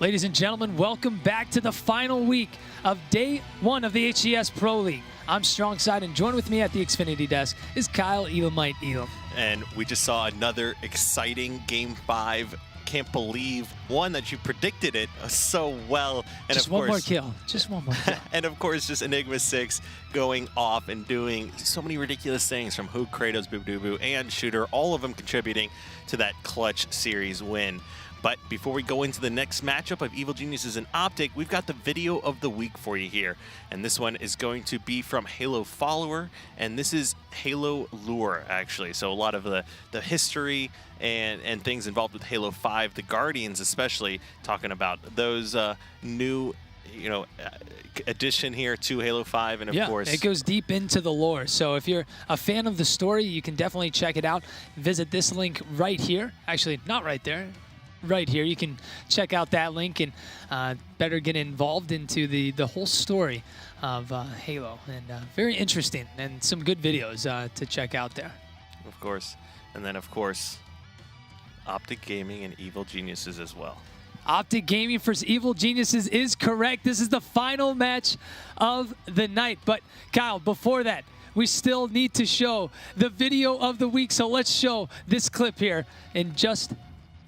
Ladies and gentlemen, welcome back to the final week of day one of the HCS Pro League. I'm Strongside, and joined with me at the Xfinity desk is Kyle Elamite Elam. And we just saw another exciting Game 5. Can't believe, one, that you predicted it so well. And just of course, one more kill. Just one more kill. And of course, just Enigma 6 going off and doing so many ridiculous things from Hook, Kratos, Boo, and Shooter, all of them contributing to that clutch series win. But before we go into the next matchup of Evil Geniuses and Optic, we've got the video of the week for you here. And this one is going to be from Halo Follower, and this is Halo Lure, actually. So a lot of the history and things involved with Halo 5, the Guardians especially, talking about those new addition here to Halo 5, and of course it goes deep into the lore. So if you're a fan of the story, you can definitely check it out. Visit this link right here. Actually, not right there. Right here, you can check out that link and better get involved into the whole story of Halo. And very interesting, and some good videos to check out there. Of course. And then, of course, Optic Gaming and Evil Geniuses as well. Optic Gaming versus Evil Geniuses is correct. This is the final match of the night. But, Kyle, before that, we still need to show the video of the week. So let's show this clip here in just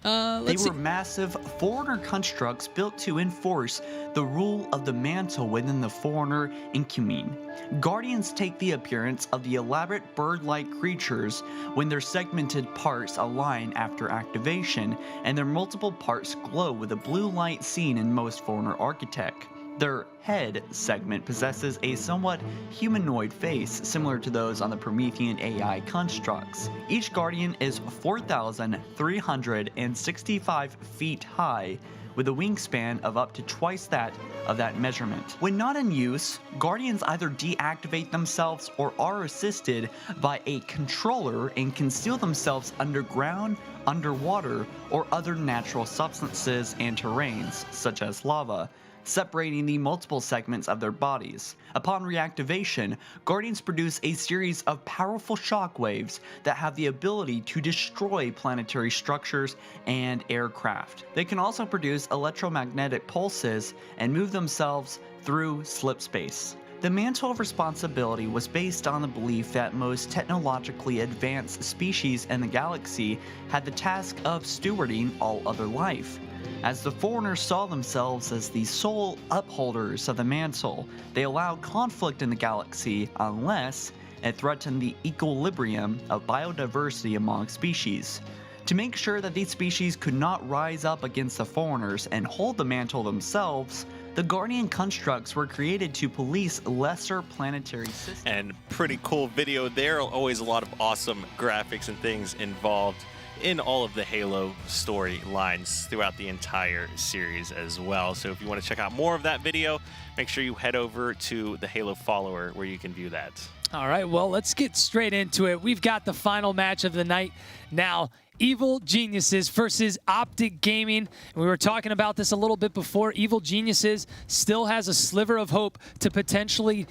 they were massive Foreigner constructs built to enforce the rule of the mantle within the Foreigner Incumene. Guardians take the appearance of the elaborate bird-like creatures when their segmented parts align after activation, and their multiple parts glow with a blue light seen in most Foreigner architect. Their head segment possesses a somewhat humanoid face, similar to those on the Promethean AI constructs. Each Guardian is 4,365 feet high, with a wingspan of up to twice that of that measurement. When not in use, Guardians either deactivate themselves or are assisted by a controller and conceal themselves underground, underwater, or other natural substances and terrains, such as lava, separating the multiple segments of their bodies. Upon reactivation, Guardians produce a series of powerful shockwaves that have the ability to destroy planetary structures and aircraft. They can also produce electromagnetic pulses and move themselves through slip space. The mantle of responsibility was based on the belief that most technologically advanced species in the galaxy had the task of stewarding all other life. As the Foreigners saw themselves as the sole upholders of the mantle, they allowed conflict in the galaxy unless it threatened the equilibrium of biodiversity among species. To make sure that these species could not rise up against the Foreigners and hold the mantle themselves, the Guardian constructs were created to police lesser planetary systems. And pretty cool video there. Always a lot of awesome graphics and things involved in all of the Halo storylines throughout the entire series as well. So if you want to check out more of that video, make sure you head over to the Halo Follower where you can view that. All right, well, let's get straight into it. We've got the final match of the night now. Evil Geniuses versus Optic Gaming. We were talking about this a little bit before. Evil Geniuses still has a sliver of hope to potentially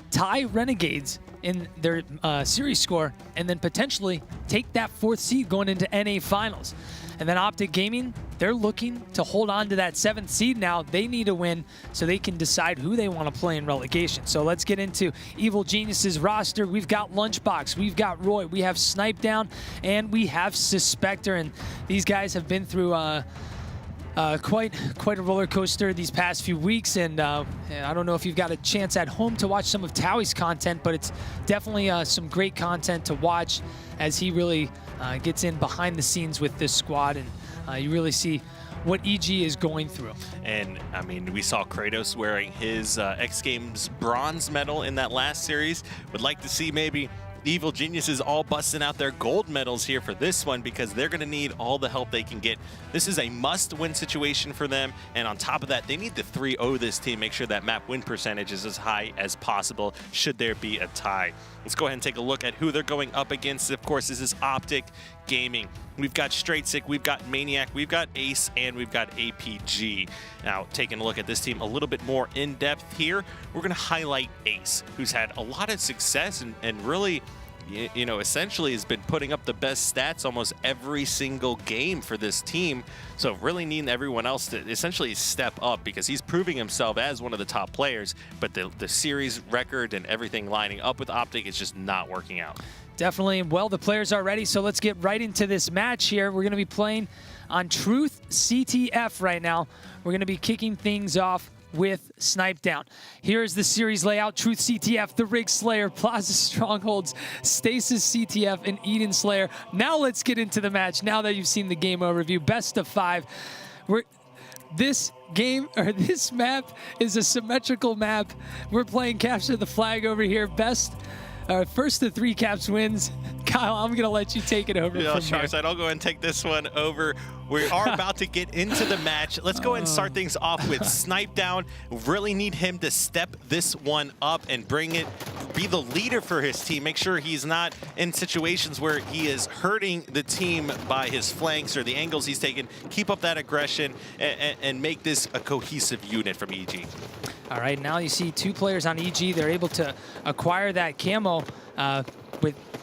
tie Renegades in their series score and then potentially take that 4th seed going into NA Finals. And then Optic Gaming, they're looking to hold on to that 7th seed now. They need a win so they can decide who they want to play in relegation. So let's get into Evil Geniuses roster. We've got Lunchbox, we've got Roy, we have Snipe Down, and we have Suspector. And these guys have been through quite a roller coaster these past few weeks, and I don't know if you've got a chance at home to watch some of Towie's content, but it's definitely some great content to watch as he really gets in behind the scenes with this squad, and you really see what EG is going through. And I mean, we saw Kratos wearing his X Games bronze medal in that last series. Would like to see maybe Evil Geniuses all busting out their gold medals here for this one, because they're going to need all the help they can get. This is a must-win situation for them, and on top of that, they need to 3-0 this team, make sure that map win percentage is as high as possible should there be a tie. Let's go ahead and take a look at who they're going up against. Of course, this is Optic Gaming. We've got Straight Sick, we've got Maniac, we've got Ace, and we've got APG. Now, taking a look at this team a little bit more in depth here, we're going to highlight Ace, who's had a lot of success and really you know, essentially has been putting up the best stats almost every single game for this team. So really needing everyone else to essentially step up, because he's proving himself as one of the top players, but the series record and everything lining up with Optic is just not working out. Definitely. Well, the players are ready, so let's get right into this match here. We're going to be playing on Truth CTF right now. We're going to be kicking things off with Snipe Down. Here is the series layout. Truth CTF, the Rig Slayer, Plaza Strongholds, Stasis CTF, and Eden Slayer. Now let's get into the match. Now that you've seen the game overview, best of 5. This game, or this map, is a symmetrical map. We're playing Capture the Flag over here. First to 3 caps wins. Kyle, I'm going to let you take it over from here. I'll go and take this one over. We are about to get into the match. Let's go ahead and start things off with Snipe Down. Really need him to step this one up and be the leader for his team. Make sure he's not in situations where he is hurting the team by his flanks or the angles he's taken. Keep up that aggression and make this a cohesive unit from EG. All right, now you see 2 players on EG. They're able to acquire that camo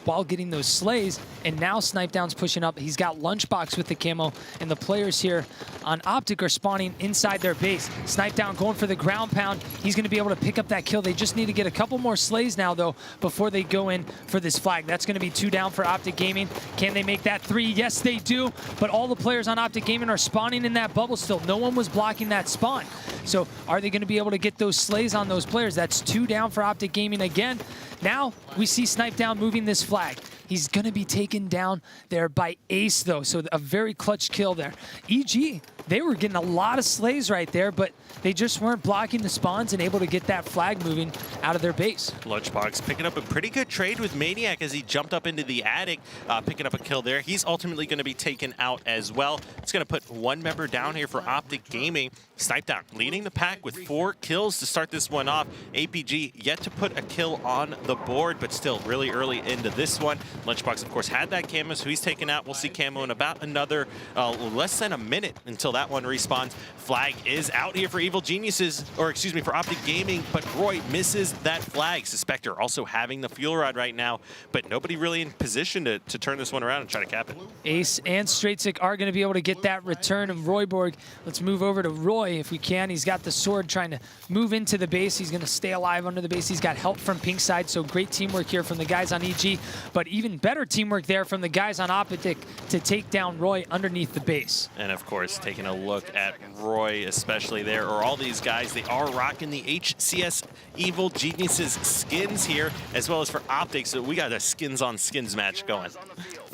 while getting those slays, and now Snipe Down's pushing up. He's got Lunchbox with the camo, and the players here on Optic are spawning inside their base. Snipe Down going for the ground pound. He's going to be able to pick up that kill. They just need to get a couple more slays now, though, before they go in for this flag. That's going to be 2 down for Optic Gaming. Can they make that 3? Yes, they do, but all the players on Optic Gaming are spawning in that bubble still. No one was blocking that spawn. So are they going to be able to get those slays on those players? That's 2 down for Optic Gaming again. Now we see Snipe Down moving this flag. He's going to be taken down there by Ace, though, so a very clutch kill there. EG, they were getting a lot of slays right there, but they just weren't blocking the spawns and able to get that flag moving out of their base. Lunchbox picking up a pretty good trade with Maniac as he jumped up into the attic, picking up a kill there. He's ultimately going to be taken out as well. It's going to put 1 member down here for Optic Gaming. Snipe Down leading the pack with 4 kills to start this one off. APG yet to put a kill on the board, but still really early into this one. Lunchbox, of course, had that camo, so he's taken out. We'll see camo in about another less than a minute until that one respawns. Flag is out here for Evil Geniuses, or excuse me, for Optic Gaming, but Roy misses that flag. Suspector also having the fuel rod right now, but nobody really in position to turn this one around and try to cap it. Ace and Straightsick are going to be able to get that return of Royborg. Let's move over to Roy if we can. He's got the sword trying to move into the base. He's going to stay alive under the base. He's got help from pink side, so great teamwork here from the guys on EG, but even better teamwork there from the guys on Optic to take down Roy underneath the base. And of course, taking a look at Roy, especially there, or all these guys, they are rocking the HCS Evil Geniuses skins here, as well as for Optic, so we got a skins on skins match going.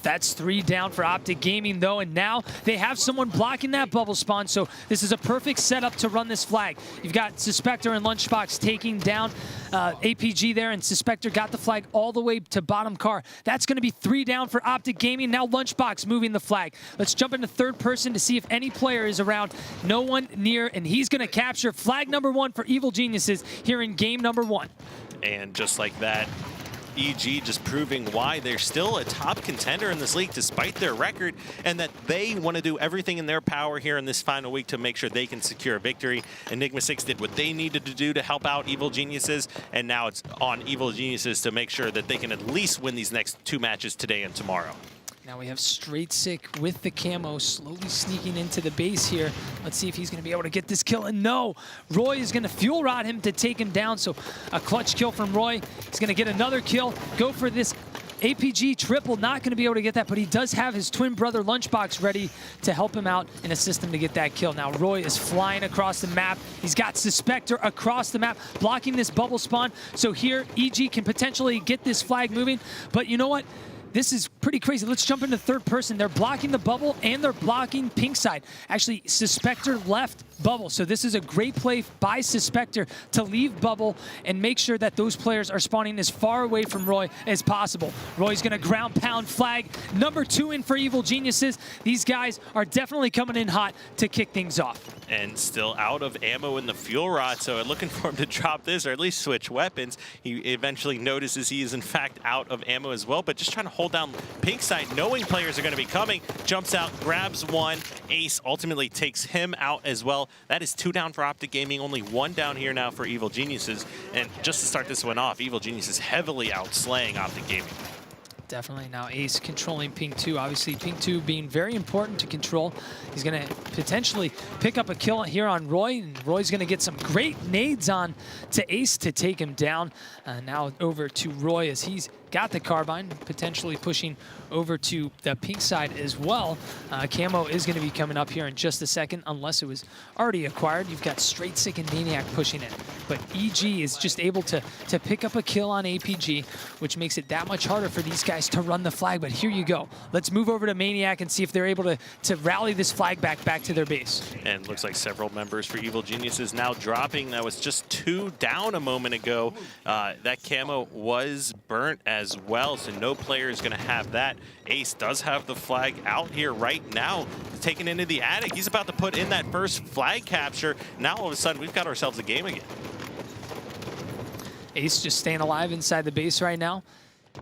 That's 3 down for Optic Gaming, though, and now they have someone blocking that bubble spawn, so this is a perfect setup to run this flag. You've got Suspector and Lunchbox taking down APG there, and Suspector got the flag all the way to bottom car. That's going to be 3 down for Optic Gaming. Now Lunchbox moving the flag. Let's jump into third person to see if any player is around. No one near, and he's going to capture flag number 1 for Evil Geniuses here in game number 1. And just like that, EG just proving why they're still a top contender in this league despite their record, and that they want to do everything in their power here in this final week to make sure they can secure a victory. Enigma 6 did what they needed to do to help out Evil Geniuses, and now it's on Evil Geniuses to make sure that they can at least win these next 2 matches today and tomorrow. Now we have Straightsick with the camo slowly sneaking into the base here. Let's see if he's going to be able to get this kill. And no, Roy is going to fuel rod him to take him down. So a clutch kill from Roy. He's going to get another kill. Go for this APG triple. Not going to be able to get that, but he does have his twin brother Lunchbox ready to help him out and assist him to get that kill. Now Roy is flying across the map. He's got Suspector across the map, blocking this bubble spawn. So here, EG can potentially get this flag moving. But you know what? This is pretty crazy. Let's jump into third person. They're blocking the bubble and they're blocking pink side. Actually, Suspector left bubble. So this is a great play by Suspector to leave bubble and make sure that those players are spawning as far away from Roy as possible. Roy's going to ground pound flag. Number 2 in for Evil Geniuses. These guys are definitely coming in hot to kick things off. And still out of ammo in the fuel rod, so looking for him to drop this or at least switch weapons. He eventually notices he is in fact out of ammo as well, but just trying to hold down pink side, knowing players are going to be coming. Jumps out, grabs one. Ace ultimately takes him out as well. That is 2 down for Optic Gaming, only 1 down here now for Evil Geniuses. And just to start this one off, Evil Geniuses heavily outslaying Optic Gaming. Definitely. Now Ace controlling Ping 2. Obviously, Ping 2 being very important to control. He's going to potentially pick up a kill here on Roy, and Roy's going to get some great nades on to Ace to take him down. Now over to Roy as he's got the carbine, potentially pushing over to the pink side as well. Camo is going to be coming up here in just a second, unless it was already acquired. You've got Straight Sick and Maniac pushing it, but EG is just able to pick up a kill on APG, which makes it that much harder for these guys to run the flag. But here you go. Let's move over to Maniac and see if they're able to rally this flag back to their base. And looks like several members for Evil Geniuses now dropping. That was just 2 down a moment ago. That camo was burnt as well, so no player is going to have that. Ace does have the flag out here right now, taken into the attic. He's about to put in that first flag capture. Now all of a sudden we've got ourselves a game again. Ace just staying alive inside the base right now.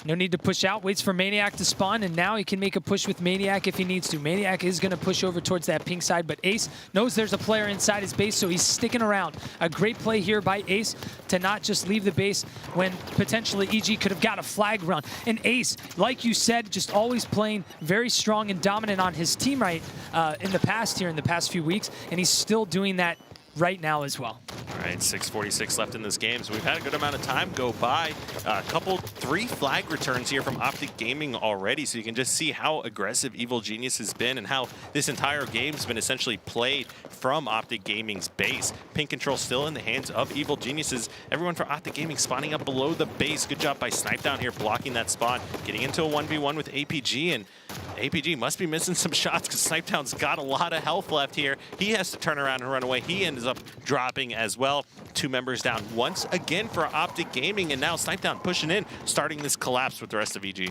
No need to push out, waits for Maniac to spawn, and now he can make a push with Maniac if he needs to. Maniac is going to push over towards that pink side, but Ace knows there's a player inside his base, so he's sticking around. A great play here by Ace to not just leave the base when potentially EG could have got a flag run. And Ace, like you said, just always playing very strong and dominant on his team right in the past few weeks, and he's still doing that right now as well. All right, 6:46 left in this game, so we've had a good amount of time go by. Three flag returns here from Optic Gaming already, so you can just see how aggressive Evil Genius has been and how this entire game's been essentially played from Optic Gaming's base. Pink control still in the hands of Evil Geniuses. Everyone for Optic Gaming spawning up below the base. Good job by Snipe down here blocking that spawn, getting into a 1v1 with APG, and APG must be missing some shots because Snipedown's got a lot of health left here. He has to turn around and run away. He ends up dropping as well. 2 members down once again for Optic Gaming, and now Snipedown pushing in, starting this collapse with the rest of EG.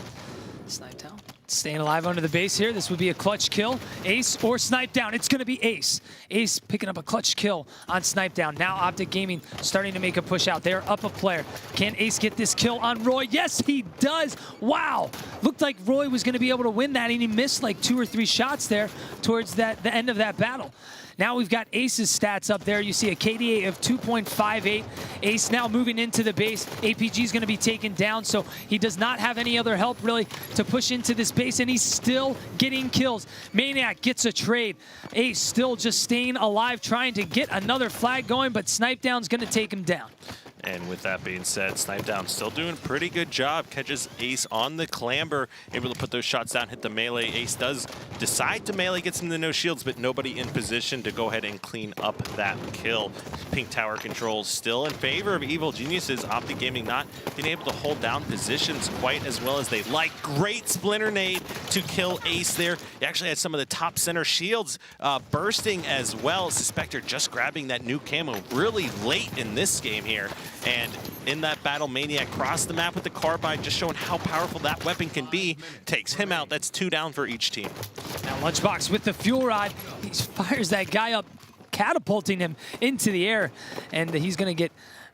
Snipedown staying alive under the base here. This would be a clutch kill. Ace or Snipedown. It's going to be Ace. Ace picking up a clutch kill on Snipedown. Now Optic Gaming starting to make a push out. They're up a player. Can Ace get this kill on Roy? Yes, he does. Wow. Looked like Roy was going to be able to win that, and he missed like 2 or 3 shots there towards the end of that battle. Now we've got Ace's stats up there. You see a KDA of 2.58. Ace now moving into the base. APG is going to be taken down, so he does not have any other help really to push into this base, and he's still getting kills. Maniac gets a trade. Ace still just staying alive, trying to get another flag going, but Snipedown's going to take him down. And with that being said, Snipedown still doing a pretty good job. Catches Ace on the clamber, able to put those shots down, hit the melee. Ace does decide to melee, gets into no shields, but nobody in position to go ahead and clean up that kill. Pink tower control still in favor of Evil Geniuses. Optic Gaming not being able to hold down positions quite as well as they like. Great splinter nade to kill Ace there. He actually had some of the top center shields bursting as well. Suspector just grabbing that new camo really late in this game here. And in that battle, Maniac crossed the map with the carbine, just showing how powerful that weapon can be. Takes him out. That's 2 down for each team. Now Lunchbox with the fuel rod. He fires that guy up, catapulting him into the air. And he's going to get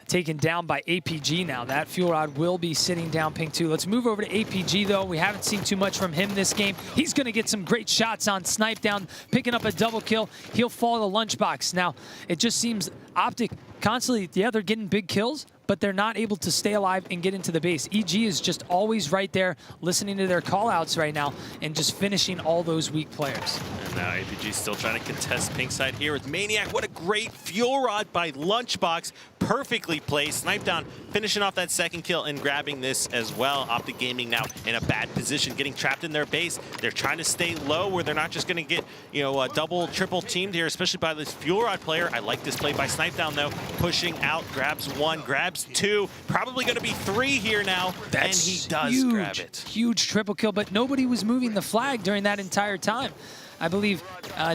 taken down by APG now. That fuel rod will be sitting down Pink 2. Let's move over to APG, though. We haven't seen too much from him this game. He's going to get some great shots on Snipedown, picking up a double kill. He'll fall to Lunchbox. Now, it just seems Optic constantly, yeah, they're getting big kills, but they're not able to stay alive and get into the base. EG is just always right there, listening to their call-outs right now and just finishing all those weak players. And now APG still trying to contest pink side here with Maniac. What a great fuel rod by Lunchbox. Perfectly placed. Snipedown finishing off that second kill and grabbing this as well. Optic Gaming now in a bad position, getting trapped in their base. They're trying to stay low where they're not just going to get, you know, double, triple teamed here, especially by this fuel rod player. I like this play by Snipedown, though. Pushing out, grabs 1, grabs 2. Probably going to be 3 here now. And he does grab it. Huge triple kill, but nobody was moving the flag during that entire time. I believe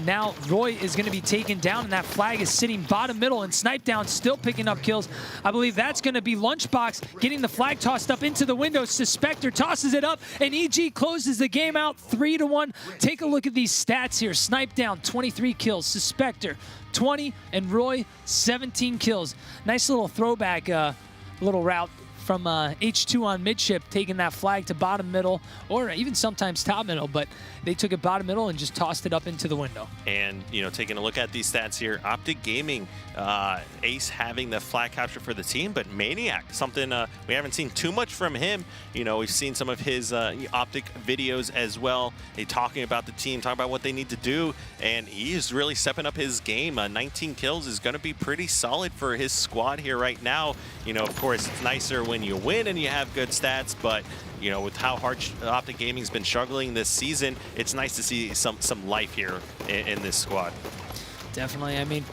now Roy is going to be taken down, and that flag is sitting bottom middle, and Snipedown still picking up kills. I believe that's going to be Lunchbox getting the flag tossed up into the window. Suspector tosses it up, and EG closes the game out 3-1. Take a look at these stats here. Snipedown, 23 kills. Suspector, 20, and Roy, 17 kills. Nice little throwback little route from H2 on midship, taking that flag to bottom middle, or even sometimes top middle, but they took it bottom middle and just tossed it up into the window. And, you know, taking a look at these stats here, Optic Gaming, Ace having the flag capture for the team, but Maniac, something we haven't seen too much from him. You know, we've seen some of his Optic videos as well. He talking about the team, talking about what they need to do, and he is really stepping up his game. 19 kills is going to be pretty solid for his squad here right now. You know, of course, it's nicer when you win and you have good stats, but you know, with how hard Optic Gaming's been struggling this season, it's nice to see some life here in this squad. Definitely. I mean,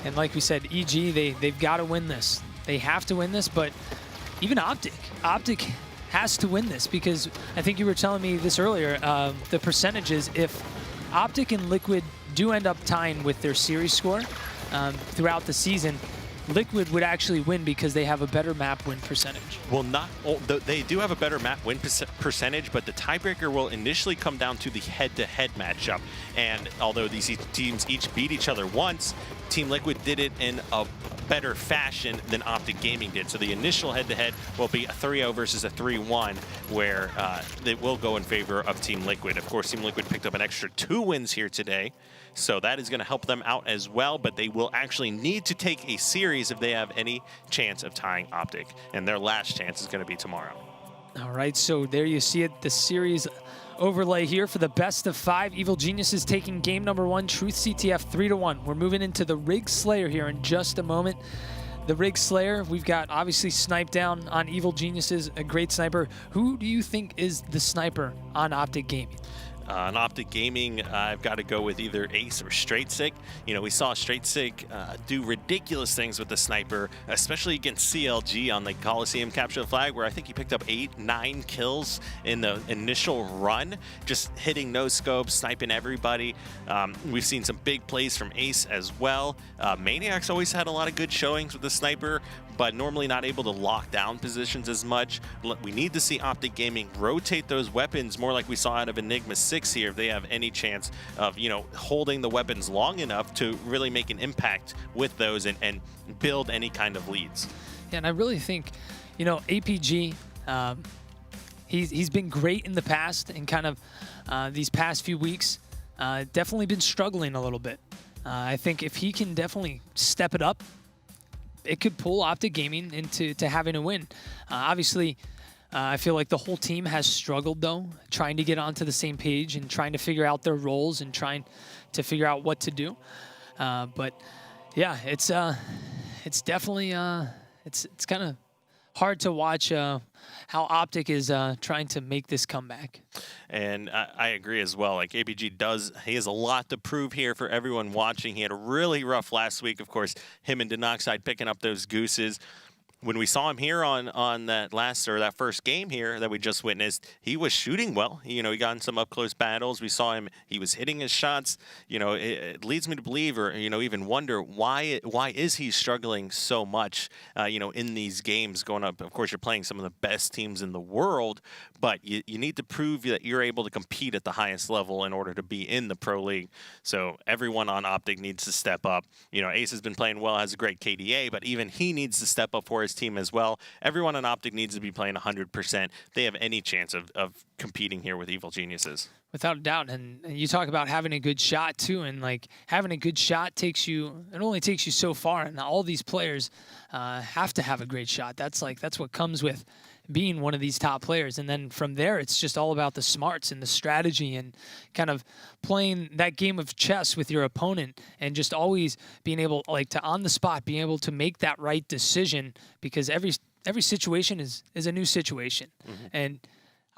and like we said, EG, they've got to win this. They have to win this, but even Optic has to win this, because I think you were telling me this earlier, the percentages, if Optic and Liquid do end up tying with their series score throughout the season, Liquid would actually win because they have a better map win percentage. Well, they do have a better map win percentage, but the tiebreaker will initially come down to the head-to-head matchup. And although these teams each beat each other once, Team Liquid did it in a better fashion than Optic Gaming did. So the initial head-to-head will be a 3-0 versus a 3-1, where it will go in favor of Team Liquid. Of course, Team Liquid picked up an extra 2 wins here today, so that is going to help them out as well, but they will actually need to take a series if they have any chance of tying Optic, and their last chance is going to be tomorrow. All right, so there you see it, the series overlay here for the best of 5. Evil Geniuses taking game number 1, Truth CTF 3-1. We're moving into the Rig Slayer here in just a moment. The Rig Slayer, we've got obviously Snipe down on Evil Geniuses, a great sniper. Who do you think is the sniper on Optic Gaming? On Optic Gaming, I've got to go with either Ace or Straight Sick. You know, we saw Straight Sick do ridiculous things with the sniper, especially against CLG on the Coliseum Capture the Flag, where I think he picked up 8-9 kills in the initial run, just hitting no scopes, sniping everybody. We've seen some big plays from Ace as well. Maniac's always had a lot of good showings with the sniper, but normally not able to lock down positions as much. We need to see Optic Gaming rotate those weapons more like we saw out of Enigma 6 here, if they have any chance of, you know, holding the weapons long enough to really make an impact with those and build any kind of leads. Yeah, and I really think, you know, APG, he's been great in the past, and kind of these past few weeks, definitely been struggling a little bit. I think if he can definitely step it up, it could pull Optic Gaming into having a win. Obviously, I feel like the whole team has struggled, though, trying to get onto the same page and trying to figure out their roles and trying to figure out what to do. But yeah, it's definitely it's kind of hard to watch how Optic is trying to make this comeback. And I agree as well. Like, APG he has a lot to prove here for everyone watching. He had a really rough last week. Of course, him and Denoxide picking up those gooses. When we saw him here on that first game here that we just witnessed, he was shooting well. You know, he got in some up close battles. We saw him; he was hitting his shots. You know, it leads me to believe, or you know, even wonder why is he struggling so much? You know, in these games going up. Of course, you're playing some of the best teams in the world, but you need to prove that you're able to compete at the highest level in order to be in the pro league. So everyone on Optic needs to step up. You know, Ace has been playing well, has a great KDA, but even he needs to step up for his team as well. Everyone on Optic needs to be playing 100%. They have any chance of competing here with Evil Geniuses. Without a doubt. And you talk about having a good shot too, and like having a good shot only takes you so far, and all these players have to have a great shot. That's what comes with being one of these top players. And then from there, it's just all about the smarts and the strategy and kind of playing that game of chess with your opponent, and just always being able, like, to on the spot, being able to make that right decision, because every situation is a new situation. Mm-hmm. And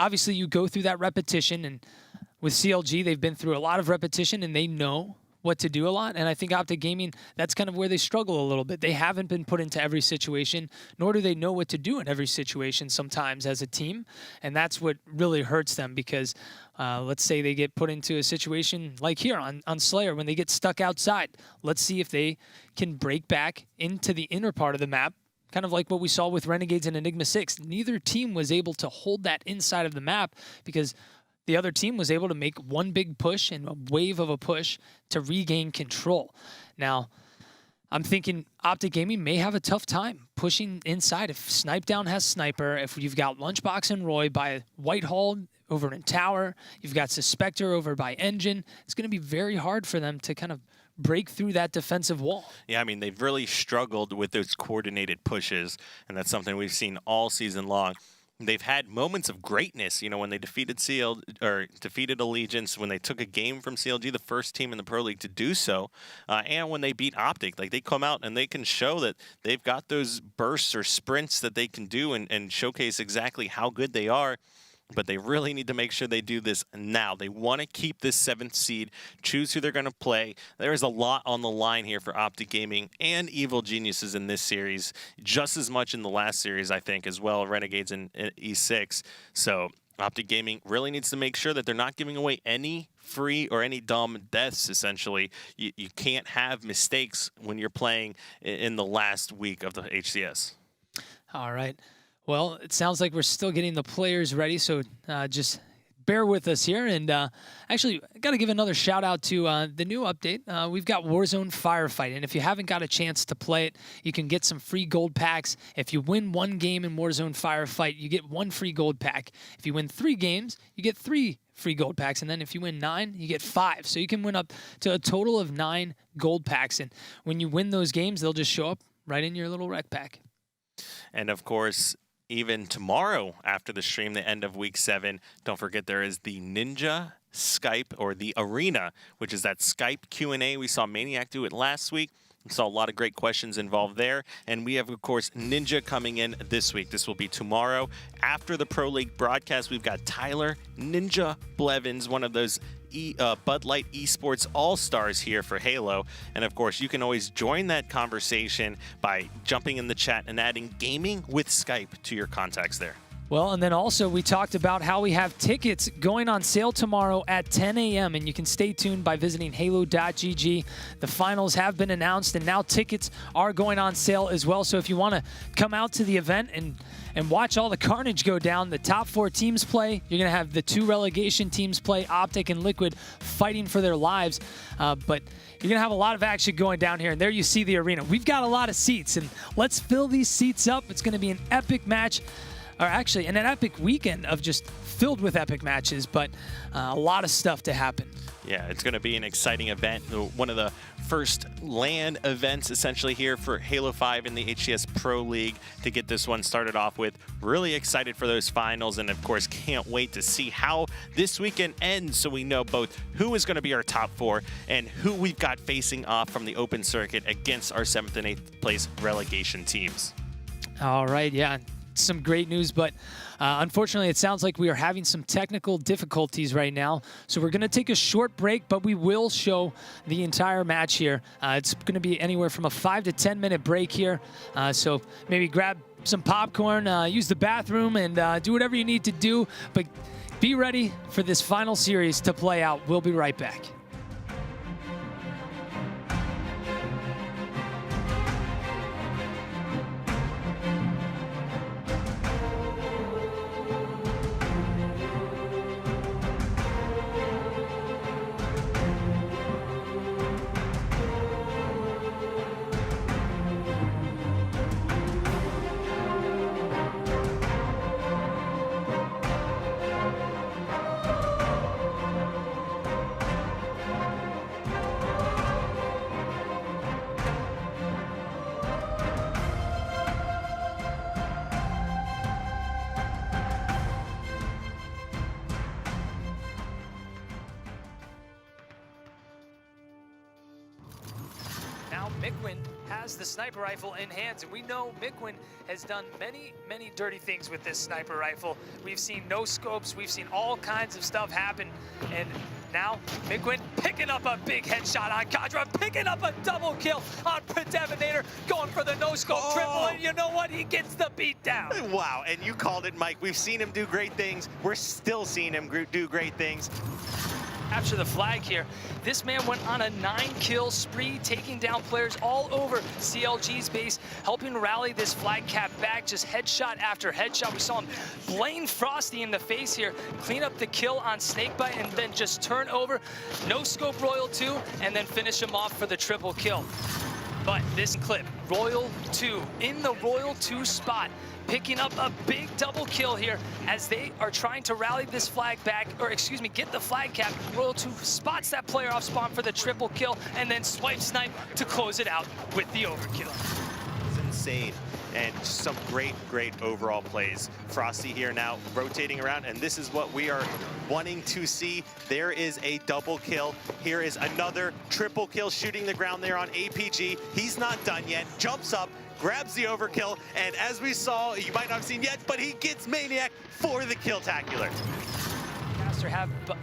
obviously you go through that repetition, and with CLG, they've been through a lot of repetition and they know what to do a lot. And I think Optic Gaming, that's kind of where they struggle a little bit. They haven't been put into every situation, nor do they know what to do in every situation sometimes as a team. And that's what really hurts them, because let's say they get put into a situation like here on Slayer when they get stuck outside. Let's see if they can break back into the inner part of the map, kind of like what we saw with Renegades and Enigma 6. Neither team was able to hold that inside of the map because the other team was able to make one big push and a wave of a push to regain control. Now, I'm thinking Optic Gaming may have a tough time pushing inside. If Snipe Down has Sniper, if you've got Lunchbox and Roy by Whitehall over in Tower. You've got Suspector over by Engine. It's going to be very hard for them to kind of break through that defensive wall. Yeah, I mean, they've really struggled with those coordinated pushes, and that's something we've seen all season long. They've had moments of greatness, you know, when they defeated defeated Allegiance, when they took a game from CLG, the first team in the Pro League to do so, and when they beat Optic. Like, they come out and they can show that they've got those bursts or sprints that they can do and showcase exactly how good they are. But they really need to make sure they do this now. They want to keep this 7th seed, choose who they're going to play. There is a lot on the line here for Optic Gaming and Evil Geniuses in this series, just as much in the last series, I think, as well, Renegades in E6. So Optic Gaming really needs to make sure that they're not giving away any free or any dumb deaths, essentially. You can't have mistakes when you're playing in the last week of the HCS. All right. Well, it sounds like we're still getting the players ready, so just bear with us here. And actually, I got to give another shout out to the new update. We've got Warzone Firefight, and if you haven't got a chance to play it, you can get some free gold packs. If you win 1 game in Warzone Firefight, you get 1 free gold pack. If you win 3 games, you get 3 free gold packs, and then if you win 9, you get 5. So you can win up to a total of 9 gold packs, and when you win those games, they'll just show up right in your little rec pack. And of course, even tomorrow after the stream, the end of week 7, don't forget there is the Ninja Skype, or the Arena, which is that Skype Q&A. We saw Maniac do it last week. We saw a lot of great questions involved there. And we have, of course, Ninja coming in this week. This will be tomorrow. After the Pro League broadcast, we've got Tyler Ninja Blevins, one of those Bud Light Esports All-Stars here for Halo. And of course, you can always join that conversation by jumping in the chat and adding Gaming with Skype to your contacts there. Well, and then also we talked about how we have tickets going on sale tomorrow at 10 a.m. and you can stay tuned by visiting halo.gg. The finals have been announced and now tickets are going on sale as well. So if you want to come out to the event and watch all the carnage go down, the top 4 teams play. You're going to have the 2 relegation teams play, Optic and Liquid, fighting for their lives. But you're going to have a lot of action going down here. And there you see the arena. We've got a lot of seats, and let's fill these seats up. It's going to be an epic match. Or actually, an epic weekend of just filled with epic matches, but a lot of stuff to happen. Yeah, it's going to be an exciting event. One of the first LAN events, essentially, here for Halo 5 in the HCS Pro League to get this one started off with. Really excited for those finals, and of course, can't wait to see how this weekend ends so we know both who is going to be our top 4 and who we've got facing off from the open circuit against our 7th and 8th place relegation teams. All right, yeah. Some great news, but unfortunately it sounds like we are having some technical difficulties right now, so we're going to take a short break, but we will show the entire match here. It's going to be anywhere from a 5 to 10 minute break here, so maybe grab some popcorn, use the bathroom, and do whatever you need to do, but be ready for this final series to play out. We'll be right back. Now Mikwin has the sniper rifle in hands, and we know Mikwin has done many, many dirty things with this sniper rifle. We've seen no scopes, we've seen all kinds of stuff happen, and now Mikwin picking up a big headshot on Kadra, picking up a double kill on Predeminator, going for the no-scope triple, and you know what? He gets the beat down. Wow, and you called it, Mike. We've seen him do great things. We're still seeing him do great things. Capture the flag here. This man went on a 9-kill spree, taking down players all over CLG's base, helping rally this flag cap back, just headshot after headshot. We saw him blame Frosty in the face here, clean up the kill on Snakebite, and then just turn over, no scope Royal 2, and then finish him off for the triple kill. But this clip Royal 2 in the Royal 2 spot, picking up a big double kill here as they are trying to rally this flag back, or excuse me, get the flag cap. Royal 2 spots that player off spawn for the triple kill and then swipe snipe to close it out with the overkill. It's insane. And some great overall plays. Frosty here now rotating around, and this is what we are wanting to see. There is a double kill. Here is another triple kill shooting the ground there on APG. He's not done yet. Jumps up, grabs the overkill, and as we saw, you might not have seen yet, but he gets Maniac for the kill-tacular.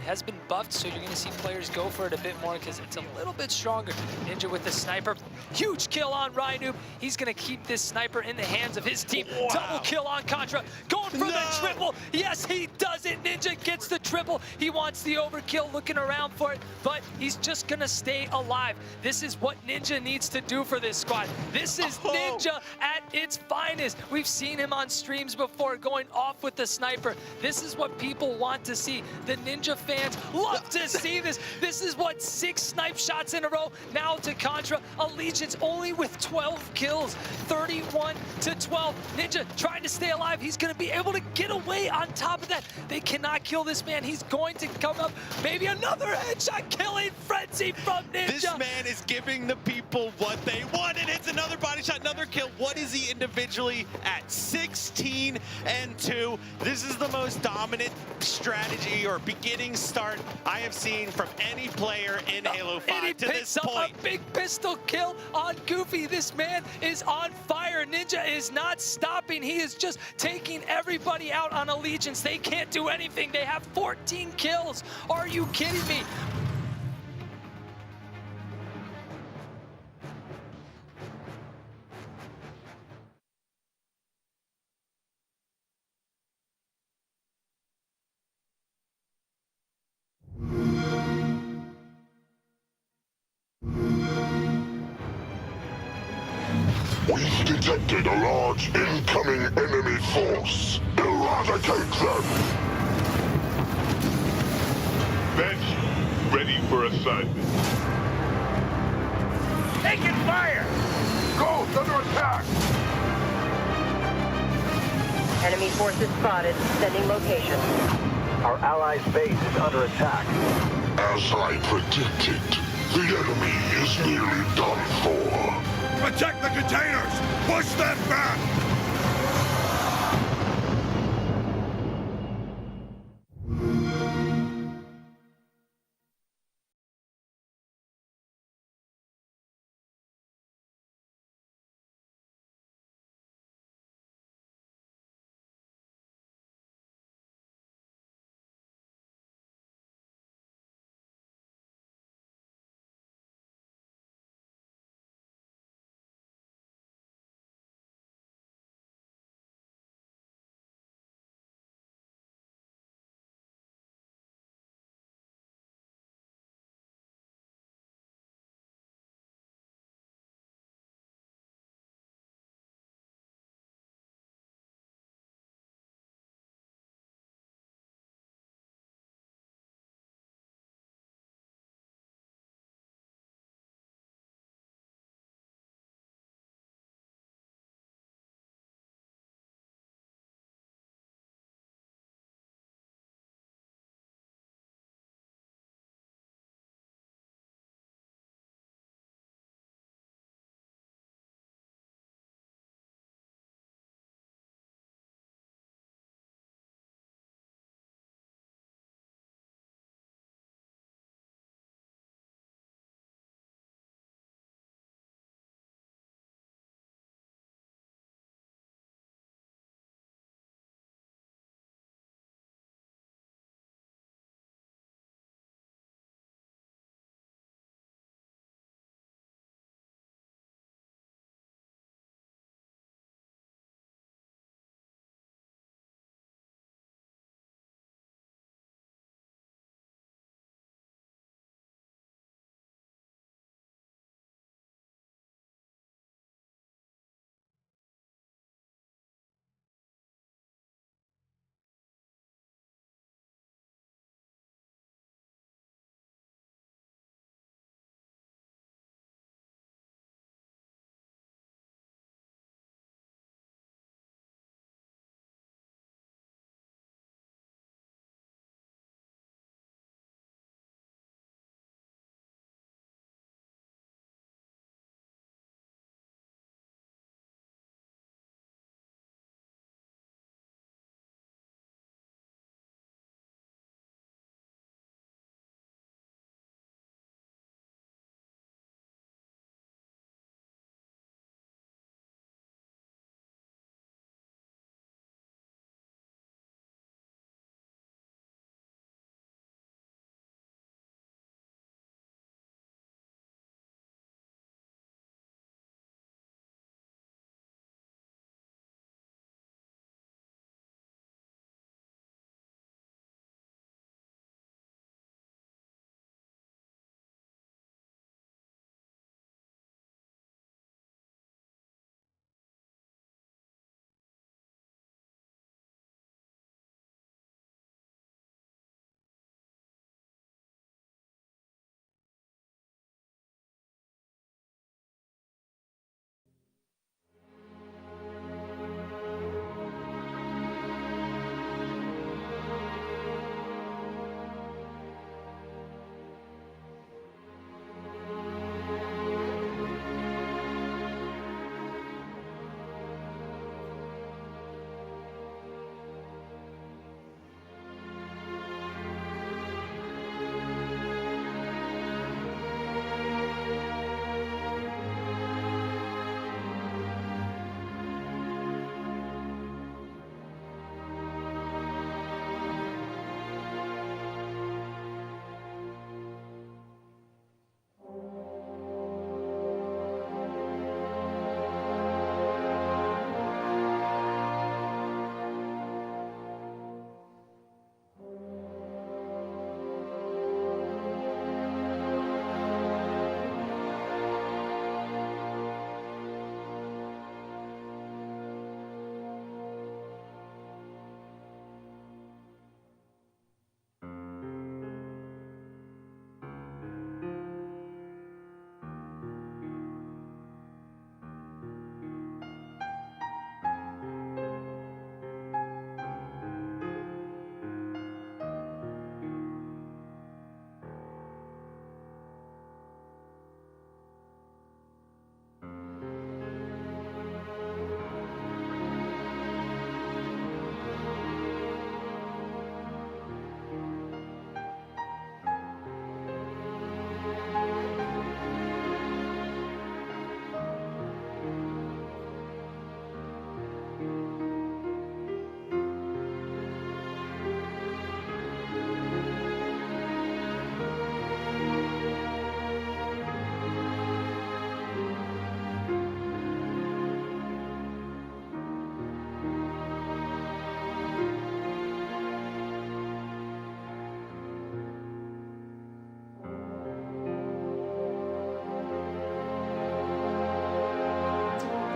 Has been buffed, so you're going to see players go for it a bit more because it's a little bit stronger. Ninja with the sniper. Huge kill on Rynoob. He's going to keep this sniper in the hands of his team. Wow. Double kill on Contra. Going for the triple. Yes, he does it. Ninja gets the triple. He wants the overkill, looking around for it, but he's just going to stay alive. This is what Ninja needs to do for this squad. This is Ninja at its finest. We've seen him on streams before going off with the sniper. This is what people want to see. The Ninja fans love to see this. This is what 6 snipe shots in a row. Now to Contra. Allegiance only with 12 kills. 31 to 12. Ninja trying to stay alive. He's going to be able to get away on top of that. They cannot kill this man. He's going to come up. Maybe another headshot killing frenzy from Ninja. This man is giving the people what they want, and it's another body shot, another kill. What is he individually at? 16 and 2. This is the most dominant strategy or beginning start I have seen from any player in Halo 5 to this point. A big pistol kill on Goofy. This man is on fire. Ninja is not stopping. He is just taking everybody out on Allegiance. They can't do anything. They have 14 kills. Are you kidding me? We've detected a large incoming enemy force. Eradicate them! Bench, ready for assignment. Taking fire! Ghost under attack! Enemy forces spotted. Sending location. Our allies' base is under attack. As I predicted, the enemy is nearly done for. Protect the containers! Push them back!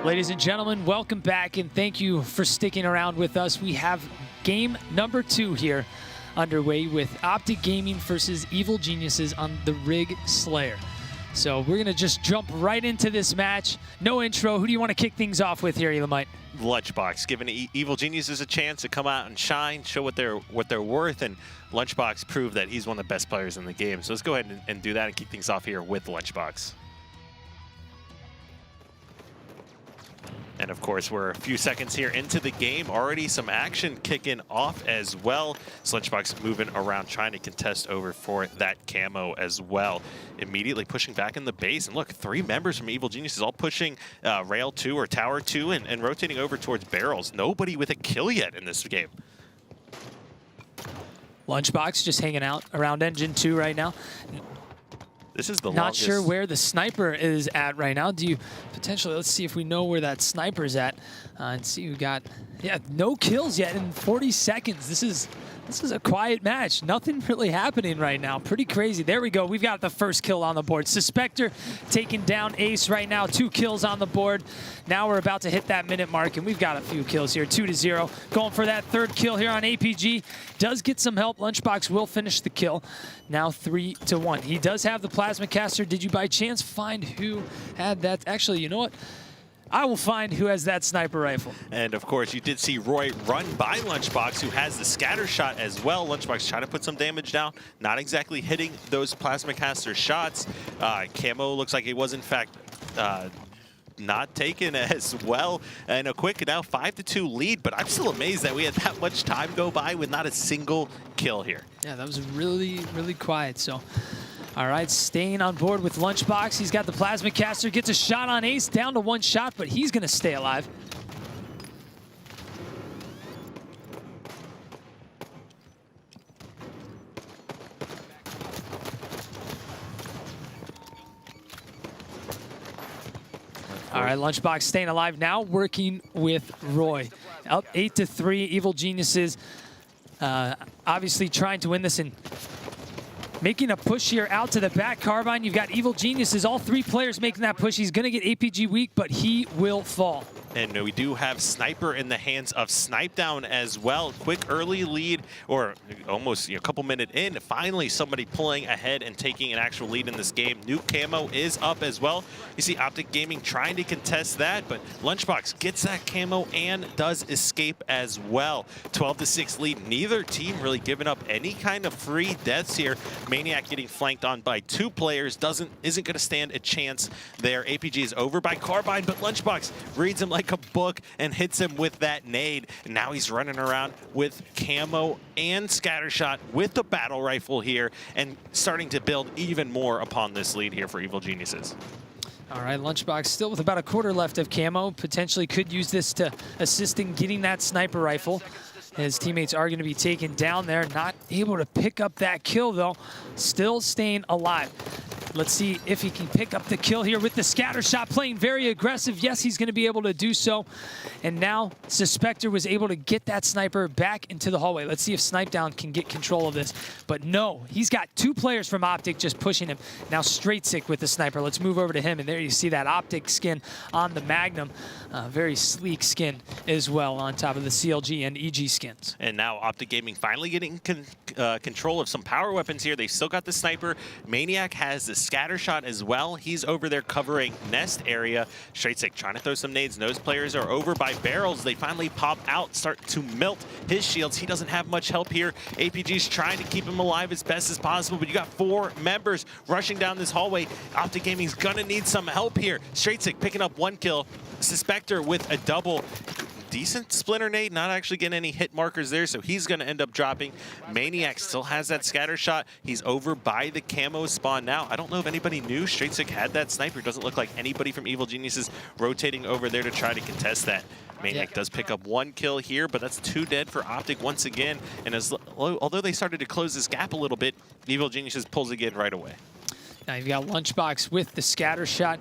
Ladies and gentlemen, welcome back and thank you for sticking around with us. We have game number 2 here underway with Optic Gaming versus Evil Geniuses on the Rig Slayer. So we're gonna just jump right into this match. No intro. Who do you want to kick things off with here, Elamite? Lunchbox, giving Evil Geniuses a chance to come out and shine, show what they're worth, and Lunchbox proved that he's one of the best players in the game. So let's go ahead and do that and kick things off here with Lunchbox. And of course, we're a few seconds here into the game. Already some action kicking off as well. Lunchbox moving around, trying to contest over for that camo as well. Immediately pushing back in the base. And look, 3 members from Evil Geniuses all pushing Rail 2 or Tower 2 and rotating over towards barrels. Nobody with a kill yet in this game. Lunchbox just hanging out around Engine 2 right now. This is the Not longest. sure where the sniper is at right now. Do you potentially, let's see if we know where that sniper's at and see who got, yeah, no kills yet in 40 seconds. This is a quiet match. Nothing really happening right now. Pretty crazy. There we go. We've got the first kill on the board. Suspector taking down Ace right now. 2 kills on the board. Now we're about to hit that minute mark, and we've got a few kills here. 2-0. Going for that 3rd kill here on APG. Does get some help. Lunchbox will finish the kill. Now 3-1. He does have the plasma caster. Did you by chance find who had that? Actually, you know what? I will find who has that sniper rifle. And of course, you did see Roy run by Lunchbox, who has the scatter shot as well. Lunchbox trying to put some damage down, not exactly hitting those plasma caster shots. Camo looks like it was in fact not taken as well. And a quick now 5-2 lead, but I'm still amazed that we had that much time go by with not a single kill here. Yeah, that was really, really quiet. So, all right, staying on board with Lunchbox. He's got the plasma caster, gets a shot on Ace, down to 1 shot, but he's gonna stay alive. All right, Lunchbox staying alive now, working with Roy. Up 8-3, Evil Geniuses obviously trying to win this and making a push here out to the back. Carbine, you've got Evil Geniuses, all 3 players making that push. He's gonna get APG weak, but he will fall. And we do have Sniper in the hands of Snipe Down as well. Quick early lead, or almost a couple minutes in. Finally, somebody pulling ahead and taking an actual lead in this game. New camo is up as well. You see Optic Gaming trying to contest that, but Lunchbox gets that camo and does escape as well. 12-6 lead. Neither team really giving up any kind of free deaths here. Maniac getting flanked on by 2 players isn't going to stand a chance there. APG is over by Carbine, but Lunchbox reads him like a book and hits him with that nade. And now he's running around with camo and scattershot with the battle rifle here and starting to build even more upon this lead here for Evil Geniuses. All right, Lunchbox still with about a quarter left of camo. Potentially could use this to assist in getting that sniper rifle. His teammates are going to be taken down there. Not able to pick up that kill, though. Still staying alive. Let's see if he can pick up the kill here with the scatter shot, playing very aggressive. Yes, he's going to be able to do so. And now Suspector was able to get that sniper back into the hallway. Let's see if Snipe Down can get control of this. But no, he's got 2 players from Optic just pushing him. Now Straight Sick with the sniper. Let's move over to him. And there you see that Optic skin on the Magnum. Very sleek skin as well on top of the CLG and EG skins. And now Optic Gaming finally getting control of some power weapons here. They've still got the sniper. Maniac has the scatter shot as well. He's over there covering nest area. Straight Sick trying to throw some nades. Those players are over by barrels. They finally pop out, start to melt his shields. He doesn't have much help here. APG's trying to keep him alive as best as possible, but you got 4 members rushing down this hallway. Optic Gaming's gonna need some help here. Straight Sick picking up 1 kill. Suspector with a double. Decent splinter nade, not actually getting any hit markers there, so he's going to end up dropping. Maniac still has that scatter shot. He's over by the camo spawn now. I don't know if anybody knew Straight Sick had that sniper. Doesn't look like anybody from Evil Geniuses rotating over there to try to contest that. Maniac does pick up 1 kill here, but that's 2 dead for Optic once again. And although they started to close this gap a little bit, Evil Geniuses pulls again right away. Now you've got Lunchbox with the scatter shot.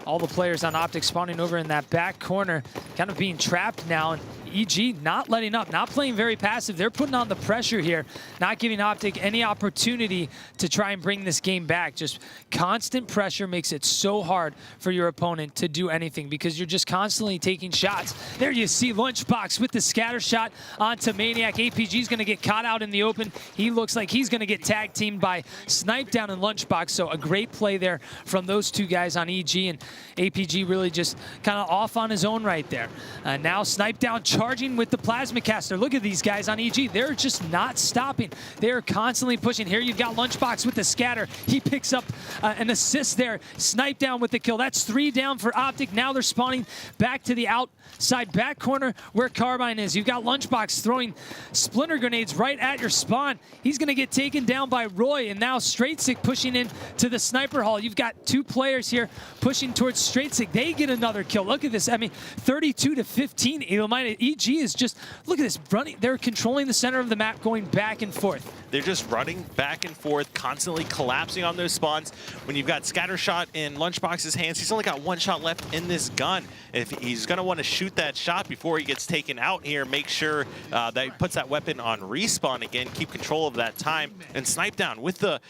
All the players on Optic spawning over in that back corner, kind of being trapped now. And EG not letting up, not playing very passive. They're putting on the pressure here, not giving Optic any opportunity to try and bring this game back. Just constant pressure makes it so hard for your opponent to do anything because you're just constantly taking shots. There you see Lunchbox with the scatter shot onto Maniac. APG's going to get caught out in the open. He looks like he's going to get tag teamed by Snipe Down and Lunchbox. So a great play there from those two guys on EG, and APG really just kind of off on his own right there. Now Snipe Down charging with the Plasma Caster. Look at these guys on EG. They're just not stopping. They're constantly pushing. Here you've got Lunchbox with the scatter. He picks up an assist there. Snipe Down with the kill. That's 3 down for Optic. Now they're spawning back to the outside back corner where Carbine is. You've got Lunchbox throwing splinter grenades right at your spawn. He's going to get taken down by Roy, and now Straight Sick pushing in to the sniper hall. You've got 2 players here pushing towards Straight Sick. They get another kill. Look at this. I mean, 32-15. EG is just, look at this, running. They're controlling the center of the map, going back and forth. They're just running back and forth, constantly collapsing on those spawns. When you've got Scattershot in Lunchbox's hands, he's only got 1 shot left in this gun. If he's going to want to shoot that shot before he gets taken out here, make sure that he puts that weapon on respawn again, keep control of that time. And Snipe Down with the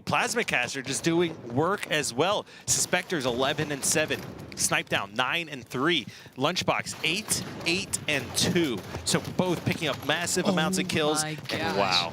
Plasma Caster just doing work as well. Suspectors 11-7. Snipe Down 9-3. Lunchbox 8-8-2. So both picking up massive amounts of kills. And wow.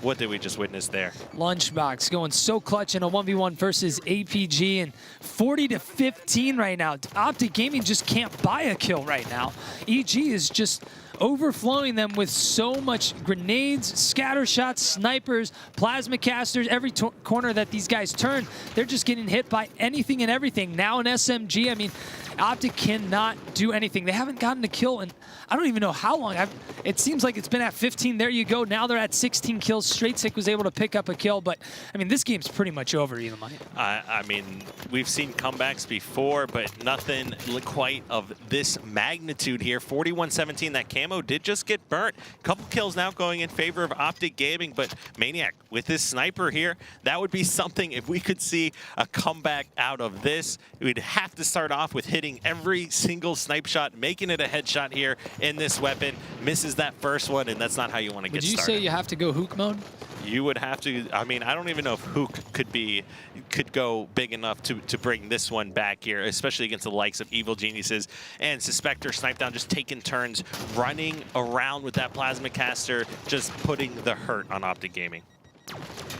What did we just witness there? Lunchbox going so clutch in a 1v1 versus APG, and 40-15 right now. Optic Gaming just can't buy a kill right now. EG is just overflowing them with so much grenades, scatter shots, snipers, plasma casters. Every corner that these guys turn, they're just getting hit by anything and everything. Now an SMG, I mean, Optic cannot do anything. They haven't gotten a kill in I don't even know how long. It seems like it's been at 15. There you go. Now they're at 16 kills. Straight Sick was able to pick up a kill, but I mean, this game's pretty much over, Elamite. I mean, we've seen comebacks before, but nothing quite of this magnitude here. 41-17, that camo did just get burnt. Couple kills now going in favor of Optic Gaming, but Maniac with this sniper here, that would be something. If we could see a comeback out of this, we'd have to start off with hitting every single snipe shot, making it a headshot here in this weapon. Misses that first one, and that's not how you want to get started. Would you say you have to go hook mode? You would have to. I mean, I don't even know if Hook could go big enough to bring this one back here, especially against the likes of Evil Geniuses and Suspector. Snipe Down just taking turns, running around with that Plasma Caster, just putting the hurt on Optic Gaming.